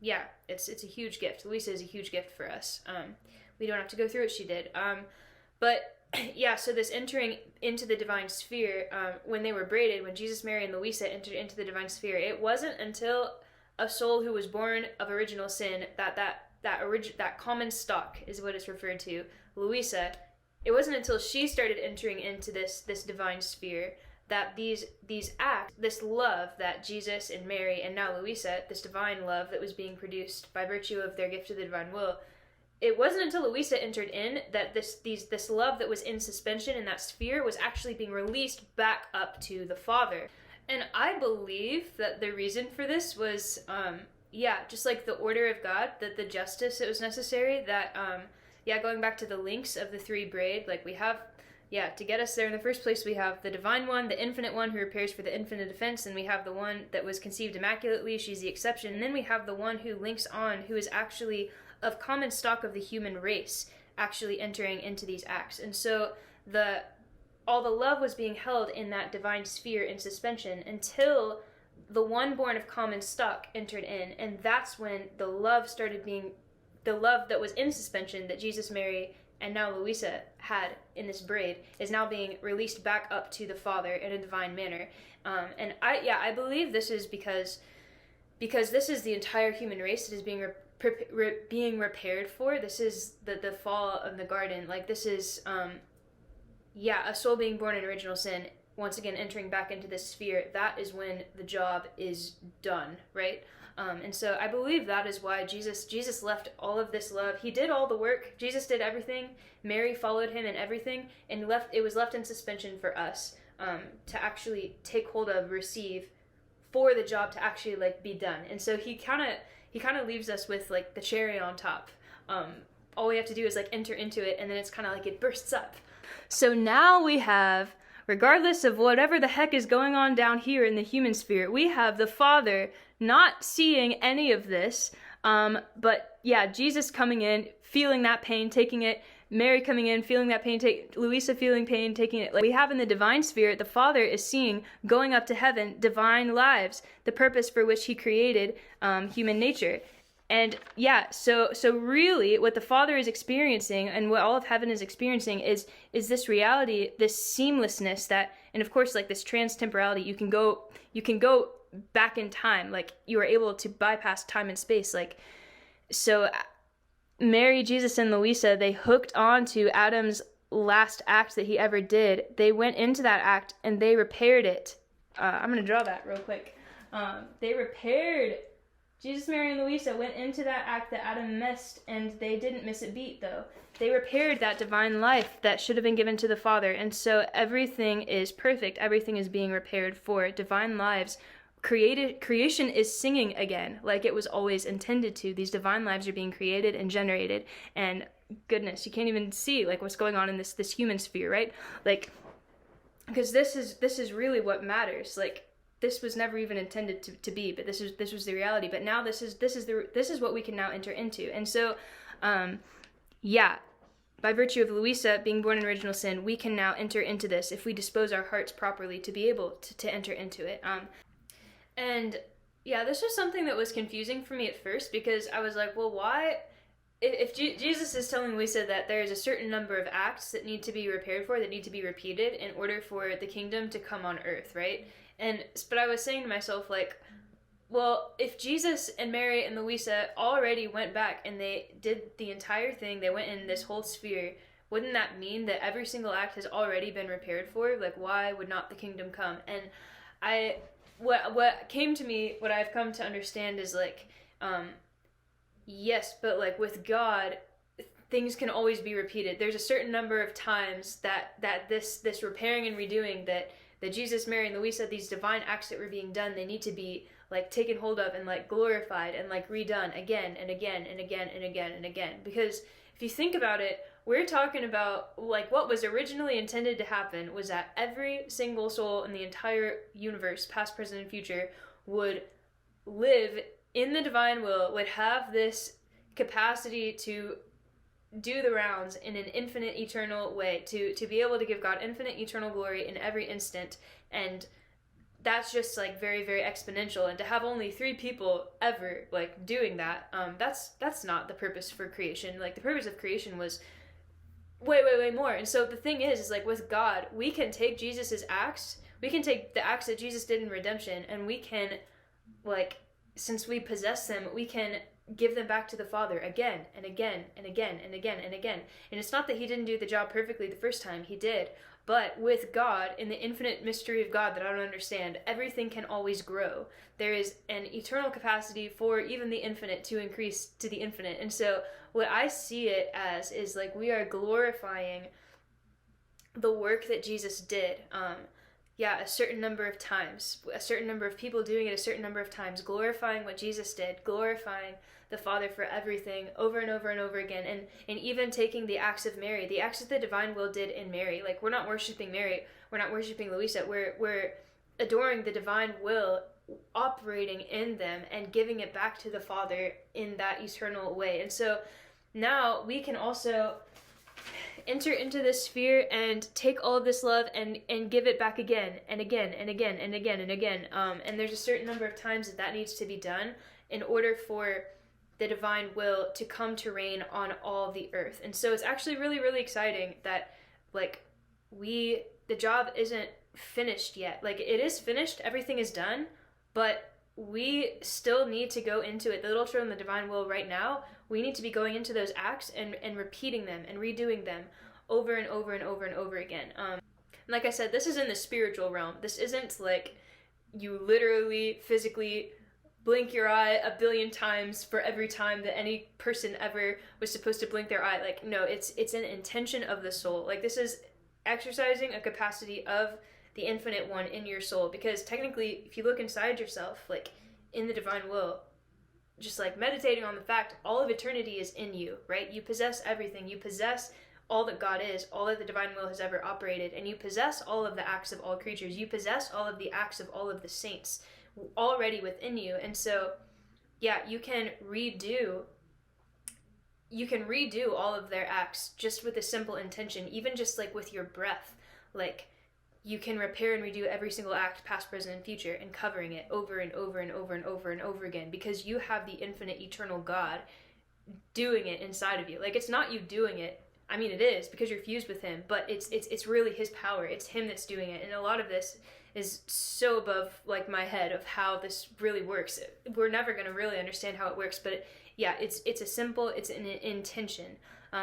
yeah, it's a huge gift. Louisa is a huge gift for us. We don't have to go through what she did. But yeah, so this entering into the divine sphere, when they were braided, when Jesus, Mary, and Louisa entered into the divine sphere, it wasn't until a soul who was born of original sin, that common stock is what it's referred to, Louisa. It wasn't until she started entering into this divine sphere that these acts, this love that Jesus and Mary and now Louisa, this divine love that was being produced by virtue of their gift of the divine will, it wasn't until Louisa entered in that this love that was in suspension in that sphere was actually being released back up to the Father. And I believe that the reason for this was, just like the order of God, that the justice that was necessary, that, going back to the links of the three braid, like we have, to get us there in the first place, we have the divine one, the infinite one who repairs for the infinite offense, and we have the one that was conceived immaculately, she's the exception, and then we have the one who links on, who is actually of common stock of the human race, actually entering into these acts. And so all the love was being held in that divine sphere in suspension until the one born of common stock entered in, and that's when the love that was in suspension that Jesus, Mary, and now Louisa had in this braid is now being released back up to the Father in a divine manner. And I believe this is because this is the entire human race that is being being repaired for. This is the fall of the garden. Like, this is a soul being born in original sin, once again entering back into this sphere. That is when the job is done, right? And so I believe that is why Jesus left all of this love. He did all the work. Jesus did everything. Mary followed him in everything, and it was left in suspension for us to actually take hold of, receive, for the job to actually be done. And so he kind of leaves us with the cherry on top. All we have to do is enter into it, and then it's kind of it bursts up. So now we have, regardless of whatever the heck is going on down here in the human sphere, we have the Father not seeing any of this, but Jesus coming in, feeling that pain, taking it, Mary coming in, feeling that pain, Louisa feeling pain, taking it. We have in the divine sphere, the Father is seeing, going up to heaven, divine lives, the purpose for which he created human nature. And so really what the Father is experiencing and what all of heaven is experiencing is this reality, this seamlessness that, and of course this trans-temporality, you can go back in time, you are able to bypass time and space. So Mary, Jesus, and Louisa, they hooked on to Adam's last act that he ever did. They went into that act and they repaired it. I'm going to draw that real quick. They repaired, Jesus, Mary, and Louisa went into that act that Adam missed, and they didn't miss a beat, though. They repaired that divine life that should have been given to the Father, and so everything is perfect. Everything is being repaired for divine lives. Creation is singing again, like it was always intended to. These divine lives are being created and generated, and goodness, you can't even see what's going on in this human sphere, right? Because this is really what matters. This was never even intended to be, but this was the reality. But now this is what we can now enter into. And so, by virtue of Louisa being born in original sin, we can now enter into this if we dispose our hearts properly to be able to enter into it. And this was something that was confusing for me at first, because I was like, well, why? If Jesus is telling Louisa that there is a certain number of acts that need to be repaired for, that need to be repeated in order for the kingdom to come on earth, right? But I was saying to myself, well, if Jesus and Mary and Louisa already went back and they did the entire thing, they went in this whole sphere, wouldn't that mean that every single act has already been repaired for? Why would not the kingdom come? And what came to me, what I've come to understand is yes, but with God, things can always be repeated. There's a certain number of times that this repairing and redoing that Jesus, Mary, and Louisa, these divine acts that were being done, they need to be taken hold of and glorified and redone again and again and again and again and again. Because if you think about it, we're talking about what was originally intended to happen was that every single soul in the entire universe, past, present, and future, would live in the divine will, would have this capacity to do the rounds in an infinite eternal way, to be able to give God infinite eternal glory in every instant, and that's just like very, very exponential. And to have only 3 people ever like doing that, that's not the purpose for creation. Like the purpose of creation was way more. And so the thing is like with God, we can take Jesus's acts, we can take the acts that Jesus did in redemption, and we can, like, since we possess them, we can give them back to the Father again and again and again and again and again. And it's not that he didn't do the job perfectly the first time, he did. But with God, in the infinite mystery of God that I don't understand, everything can always grow. There is an eternal capacity for even the infinite to increase to the infinite. And so what I see it as is like we are glorifying the work that Jesus did. A certain number of times, a certain number of people doing it a certain number of times, glorifying what Jesus did, glorifying the Father for everything over and over and over again, and even taking the acts of Mary, the acts that the divine will did in Mary. Like, we're not worshiping Mary, we're not worshiping Louisa, we're adoring the divine will operating in them and giving it back to the Father in that eternal way. And so now we can also enter into this sphere and take all of this love and give it back again and again and again and again and again. And there's a certain number of times that needs to be done in order for the divine will to come to reign on all the earth. And so it's actually really, really exciting that, like, the job isn't finished yet. Like, it is finished, everything is done, but we still need to go into it. The little children of the divine will right now, we need to be going into those acts and repeating them and redoing them over and over and over and over again. And like I said, this is in the spiritual realm. This isn't like you literally physically blink your eye 1 billion times for every time that any person ever was supposed to blink their eye. Like, no, it's an intention of the soul. Like, this is exercising a capacity of the infinite one in your soul, because technically, if you look inside yourself, like in the divine will, just like meditating on the fact all of eternity is in you, right? You possess everything. You possess all that God is, all that the divine will has ever operated, and you possess all of the acts of all creatures. You possess all of the acts of all of the saints already within you. And so, yeah, you can redo all of their acts just with a simple intention, even just like with your breath. Like, you can repair and redo every single act, past, present, and future, and covering it over and over and over and over and over again, because you have the infinite, eternal God doing it inside of you. Like, it's not you doing it. I mean, it is, because you're fused with him, but it's really his power. It's him that's doing it. And a lot of this is so above like my head of how this really works. We're never going to really understand how it works, but it's an intention.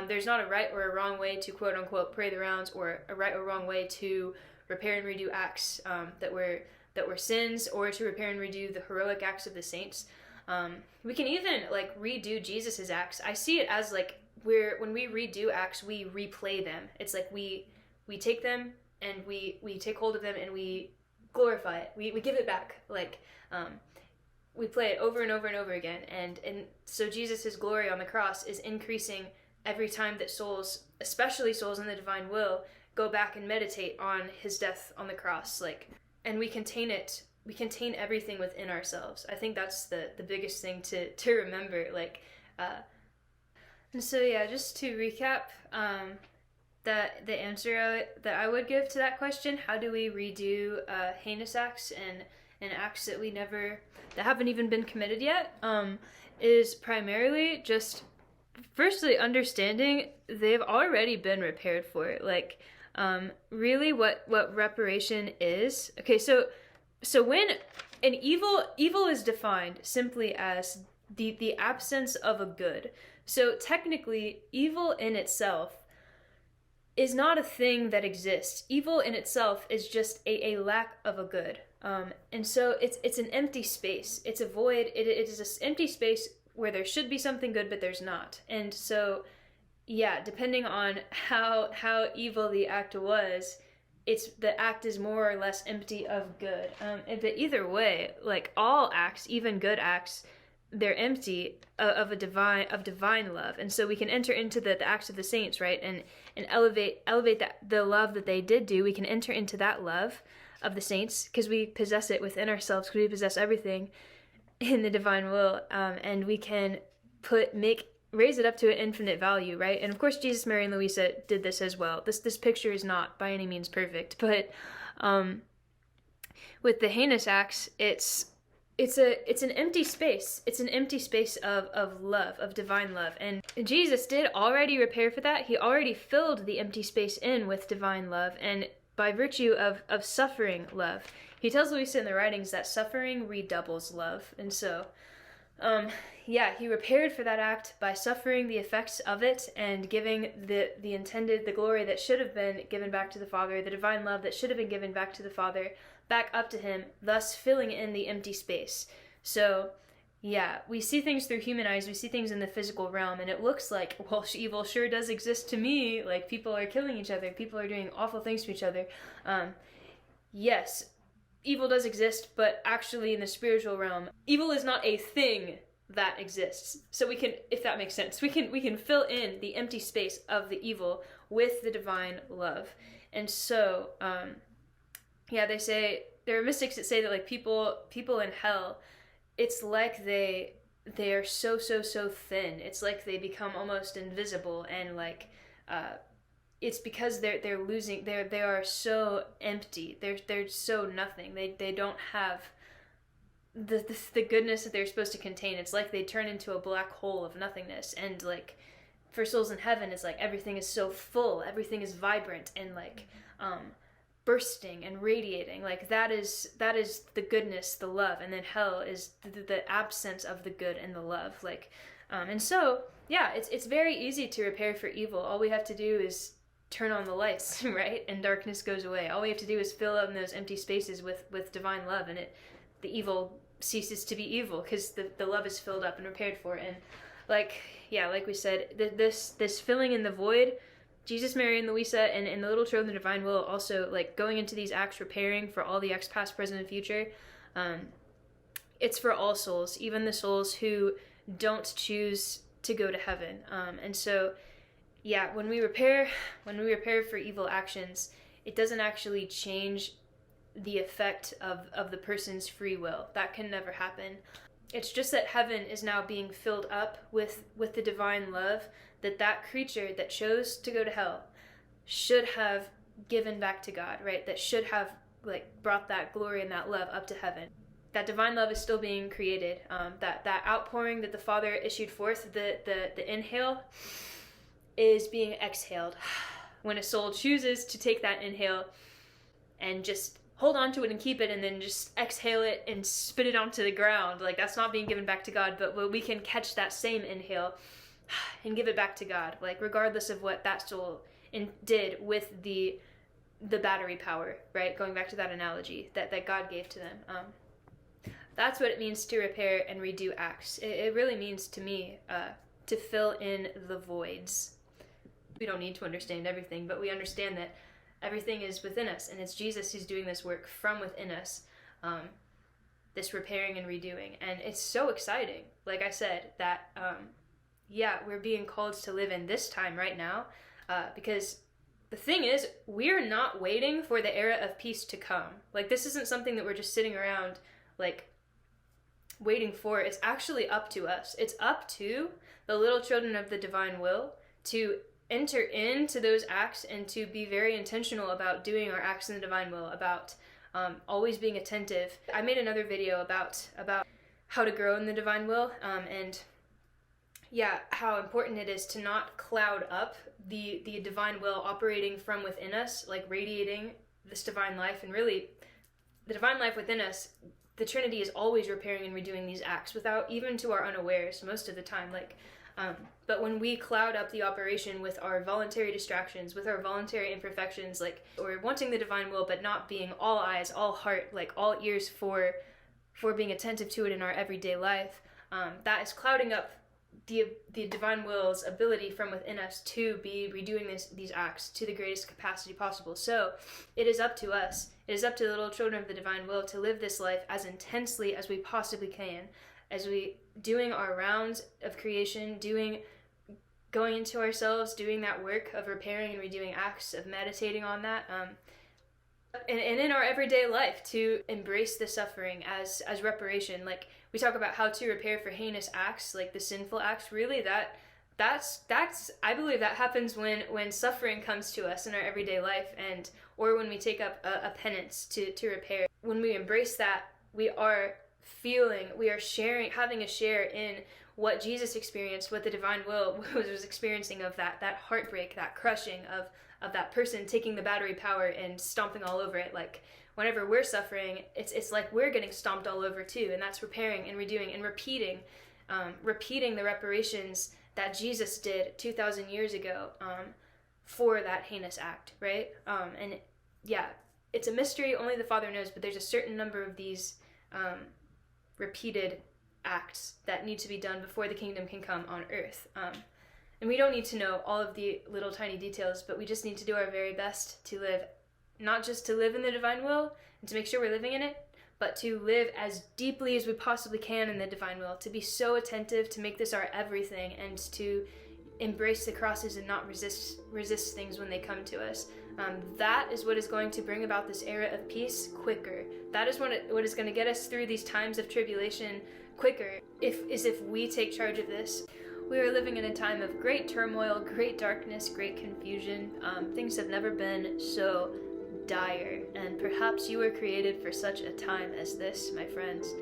There's not a right or a wrong way to quote unquote pray the rounds, or a right or wrong way to repair and redo acts that were sins, or to repair and redo the heroic acts of the saints. We can even like redo Jesus's acts. I see it as like when we redo acts, we replay them. It's like we take them and we take hold of them and we glorify it. We give it back. Like, we play it over and over and over again. And so Jesus' glory on the cross is increasing every time that souls, especially souls in the divine will, go back and meditate on his death on the cross. Like, and we contain it. We contain everything within ourselves. I think that's the biggest thing to remember. Like, and so yeah, just to recap, the answer that I would give to that question, how do we redo heinous acts and acts that haven't even been committed yet, is primarily just firstly understanding they've already been repaired for. Like, really what reparation is. Okay, so when an evil is defined simply as the absence of a good. So technically, evil in itself is not a thing that exists. Evil in itself is just a lack of a good. And so it's an empty space. It's a void. It is this empty space where there should be something good, but there's not. And so, yeah, depending on how evil the act was, the act is more or less empty of good. But either way, like all acts, even good acts, they're empty of divine love. And so we can enter into the acts of the saints, right? And elevate the love that they did do. We can enter into that love of the saints because we possess it within ourselves, because we possess everything in the divine will. And we can raise it up to an infinite value, right? And of course, Jesus, Mary, and Louisa did this as well. This picture is not by any means perfect, but With the heinous acts, it's an empty space. It's an empty space of love, of divine love. And Jesus did already repair for that. He already filled the empty space in with divine love, and by virtue of suffering love. He tells Louisa in the writings that suffering redoubles love. And so, he repaired for that act by suffering the effects of it and giving the glory that should have been given back to the Father, the divine love that should have been given back to the Father, back up to him, thus filling in the empty space. So, yeah, we see things through human eyes, we see things in the physical realm, and it looks like, well, evil sure does exist to me. Like, people are killing each other, people are doing awful things to each other. Yes, evil does exist, but actually in the spiritual realm, evil is not a thing that exists. So we can, if that makes sense, we can fill in the empty space of the evil with the divine love. And so, they say, there are mystics that say that, like, people in hell, it's like they are so thin. It's like they become almost invisible, and like, it's because they're losing, they are so empty. They're so nothing. They don't have the goodness that they're supposed to contain. It's like they turn into a black hole of nothingness. And like, for souls in heaven, it's like everything is so full, everything is vibrant and like bursting and radiating. Like that is the goodness, the love. And then hell is the absence of the good and the love. Like, and so it's very easy to repair for evil. All we have to do is turn on the lights, right? And darkness goes away. All we have to do is fill in those empty spaces with divine love, and the evil ceases to be evil because the love is filled up and repaired for. And like we said, this filling in the void, Jesus, Mary, and Louisa, and the little children of the divine will, also like going into these acts, repairing for all the acts past, present, and future. It's for all souls, even the souls who don't choose to go to heaven. And so, when we repair for evil actions, it doesn't actually change the effect of the person's free will. That can never happen. It's just that heaven is now being filled up with the divine love that creature that chose to go to hell should have given back to God, right? That should have like brought that glory and that love up to heaven. That divine love is still being created. That outpouring that the Father issued forth, the inhale, is being exhaled. When a soul chooses to take that inhale and just hold on to it and keep it, and then just exhale it and spit it onto the ground, like that's not being given back to God. But we can catch that same inhale and give it back to God, like regardless of what that soul did with the battery power, right? Going back to that analogy that God gave to them. That's what it means to repair and redo acts. It really means to me to fill in the voids. We don't need to understand everything, but we understand that everything is within us, and it's Jesus who's doing this work from within us, this repairing and redoing. And it's so exciting, like I said, that we're being called to live in this time right now, because the thing is, we're not waiting for the era of peace to come. Like, this isn't something that we're just sitting around like waiting for. It's actually up to us. It's up to the little children of the divine will to enter into those acts and to be very intentional about doing our acts in the divine will, about always being attentive. I made another video about how to grow in the divine will, and how important it is to not cloud up the divine will operating from within us, like radiating this divine life. And really, the divine life within us, the Trinity is always repairing and redoing these acts without, even to our unawares most of the time. But when we cloud up the operation with our voluntary distractions, with our voluntary imperfections, like, or wanting the divine will but not being all eyes, all heart, like all ears for being attentive to it in our everyday life, that is clouding up the divine will's ability from within us to be redoing these acts to the greatest capacity possible. So it is up to us. It is up to the little children of the divine will to live this life as intensely as we possibly can, as we doing our rounds of creation, going into ourselves, doing that work of repairing and redoing acts, of meditating on that, and in our everyday life to embrace the suffering as reparation. Like, we talk about how to repair for heinous acts, like the sinful acts. Really, that I believe that happens when suffering comes to us in our everyday life, or when we take up a penance to repair. When we embrace that, we are sharing, having a share in what Jesus experienced, what the divine will was experiencing, of that heartbreak, that crushing of that person taking the battery power and stomping all over it. Like, whenever we're suffering, it's like we're getting stomped all over too, and that's repairing and redoing and repeating the reparations that Jesus did 2,000 years ago for that heinous act, right? And yeah, it's a mystery, only the Father knows, but there's a certain number of these repeated acts that need to be done before the kingdom can come on earth. And we don't need to know all of the little tiny details, but we just need to do our very best to live, not just to live in the divine will and to make sure we're living in it, but to live as deeply as we possibly can in the divine will, to be so attentive, to make this our everything, and to embrace the crosses and not resist things when they come to us. That is what is going to bring about this era of peace quicker. That is what is going to get us through these times of tribulation quicker, if we take charge of this. We are living in a time of great turmoil, great darkness, great confusion. Things have never been so dire, and perhaps you were created for such a time as this, my friends.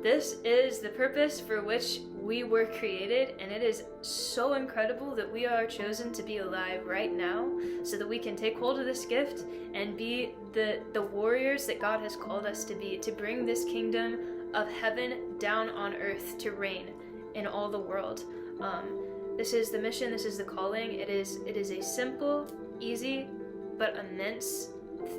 This is the purpose for which we were created, and it is so incredible that we are chosen to be alive right now so that we can take hold of this gift and be the warriors that God has called us to be, to bring this kingdom of heaven down on earth to reign in all the world. This is the mission, this is the calling. It is a simple, easy, but immense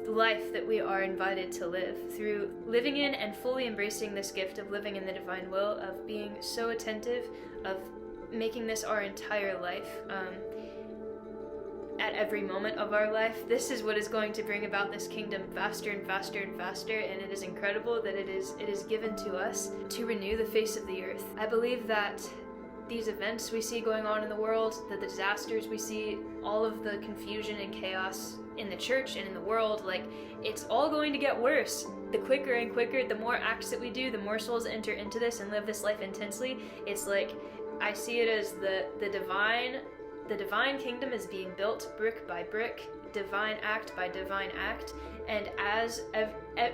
life that we are invited to live, through living in and fully embracing this gift of living in the divine will, of being so attentive, of making this our entire life, at every moment of our life. This is what is going to bring about this kingdom faster and faster and faster, and it is incredible that it is given to us to renew the face of the earth. I believe that these events we see going on in the world, the disasters we see, all of the confusion and chaos in the church and in the world, like, it's all going to get worse. The quicker and quicker, the more acts that we do, the more souls enter into this and live this life intensely. It's like, I see it as the divine kingdom is being built brick by brick, divine act by divine act, and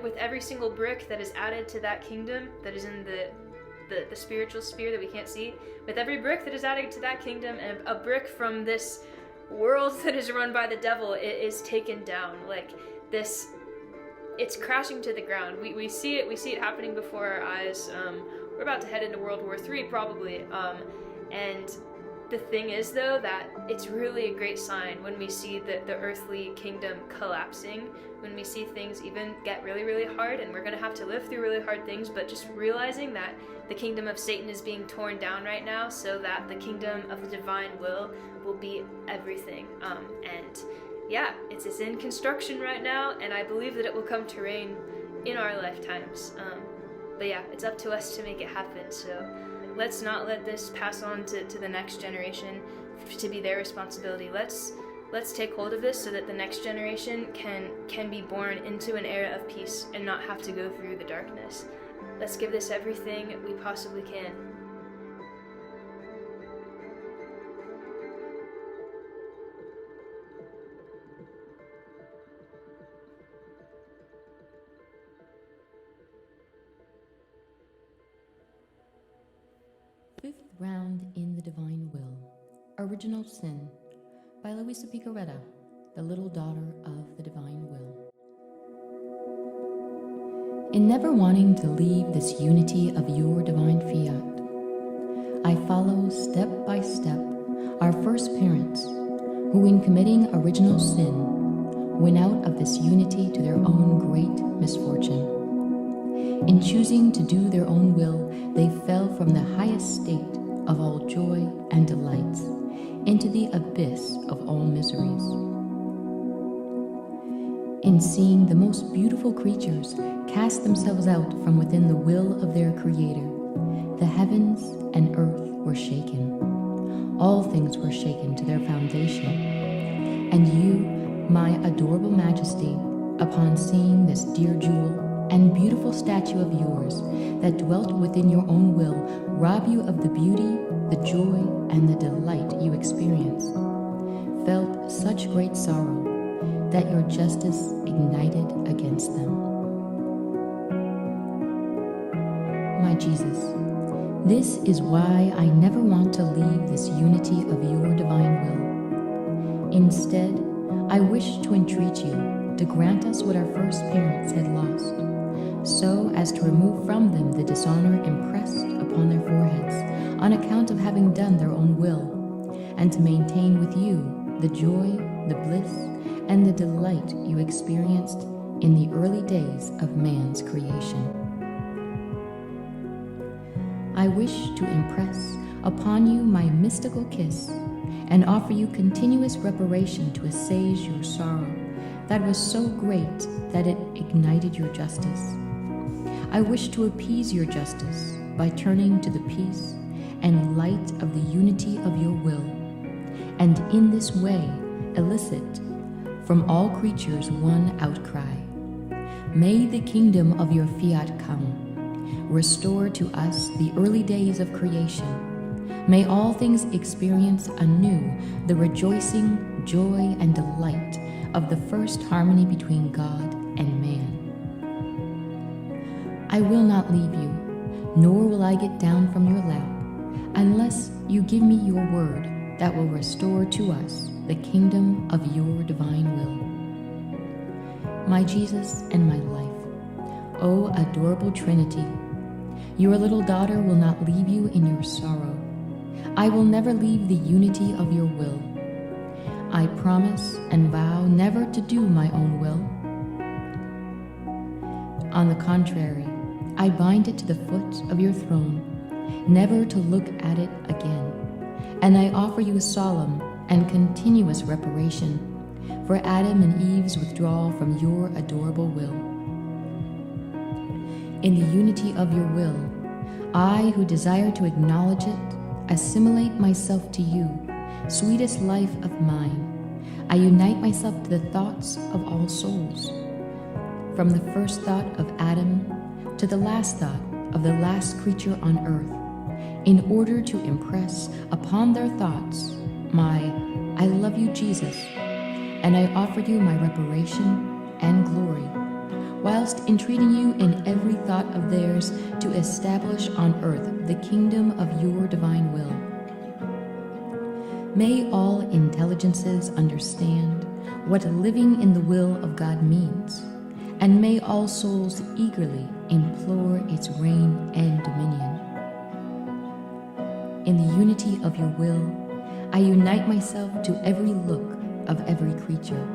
with every single brick that is added to that kingdom that is in the spiritual sphere that we can't see, with every brick that is added to that kingdom, and a brick from this world that is run by the devil, it is taken down. Like, this, it's crashing to the ground. We see it happening before our eyes. We're about to head into World War III probably, and the thing is, though, that it's really a great sign when we see the earthly kingdom collapsing, when we see things even get really, really hard, and we're going to have to live through really hard things, but just realizing that the kingdom of Satan is being torn down right now so that the kingdom of the divine will be everything. And yeah, it's in construction right now, and I believe that it will come to reign in our lifetimes. But yeah, it's up to us to make it happen, so let's not let this pass on to the next generation to be their responsibility. Let's take hold of this so that the next generation can be born into an era of peace and not have to go through the darkness. Let's give this everything we possibly can. Fifth Round in the Divine Will. Original Sin by Louisa, the little daughter of the divine will. In never wanting to leave this unity of your divine fiat, I follow step by step our first parents, who in committing original sin went out of this unity to their own great misfortune. In choosing to do their own will, they fell from the highest state of all joy and delights into the abyss of all miseries. In seeing the most beautiful creatures cast themselves out from within the will of their Creator, the heavens and earth were shaken. All things were shaken to their foundation. And you, my adorable Majesty, upon seeing this dear jewel and beautiful statue of yours that dwelt within your own will, rob you of the beauty, the joy, and the delight you experienced, felt such great sorrow that your justice ignited against them. My Jesus, this is why I never want to leave this unity of your divine will. Instead, I wish to entreat you to grant us what our first parents had lost, so as to remove from them the dishonor impressed upon their foreheads on account of having done their own will, and to maintain with you the joy, the bliss, and the delight you experienced in the early days of man's creation. I wish to impress upon you my mystical kiss and offer you continuous reparation to assuage your sorrow that was so great that it ignited your justice. I wish to appease your justice by turning to the peace and light of the unity of your will, and in this way elicit from all creatures one outcry. May the kingdom of your fiat come. Restore to us the early days of creation. May all things experience anew the rejoicing, joy, and delight of the first harmony between God and man. I will not leave you, nor will I get down from your lap, unless you give me your word that will restore to us the kingdom of your divine will. My Jesus and my life, O adorable Trinity, your little daughter will not leave you in your sorrow. I will never leave the unity of your will. I promise and vow never to do my own will. On the contrary, I bind it to the foot of your throne, never to look at it again, and I offer you a solemn and continuous reparation for Adam and Eve's withdrawal from your adorable will. In the unity of your will, I, who desire to acknowledge it, assimilate myself to you, sweetest life of mine. I unite myself to the thoughts of all souls, from the first thought of Adam to the last thought of the last creature on earth, in order to impress upon their thoughts my I love you, Jesus, and I offer you my reparation and glory, whilst entreating you in every thought of theirs to establish on earth the kingdom of your divine will. May all intelligences understand what living in the will of God means, and may all souls eagerly implore its reign and dominion. In the unity of your will, I unite myself to every look of every creature.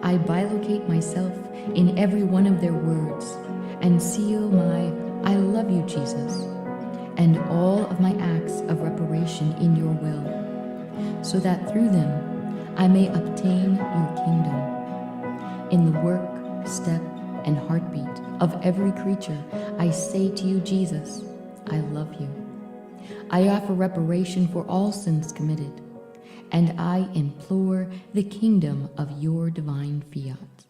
I bilocate myself in every one of their words and seal my I love you, Jesus, and all of my acts of reparation in your will, so that through them I may obtain your kingdom. In the work, step, and heartbeat of every creature, I say to you, Jesus, I love you. I offer reparation for all sins committed, and I implore the kingdom of your divine fiat.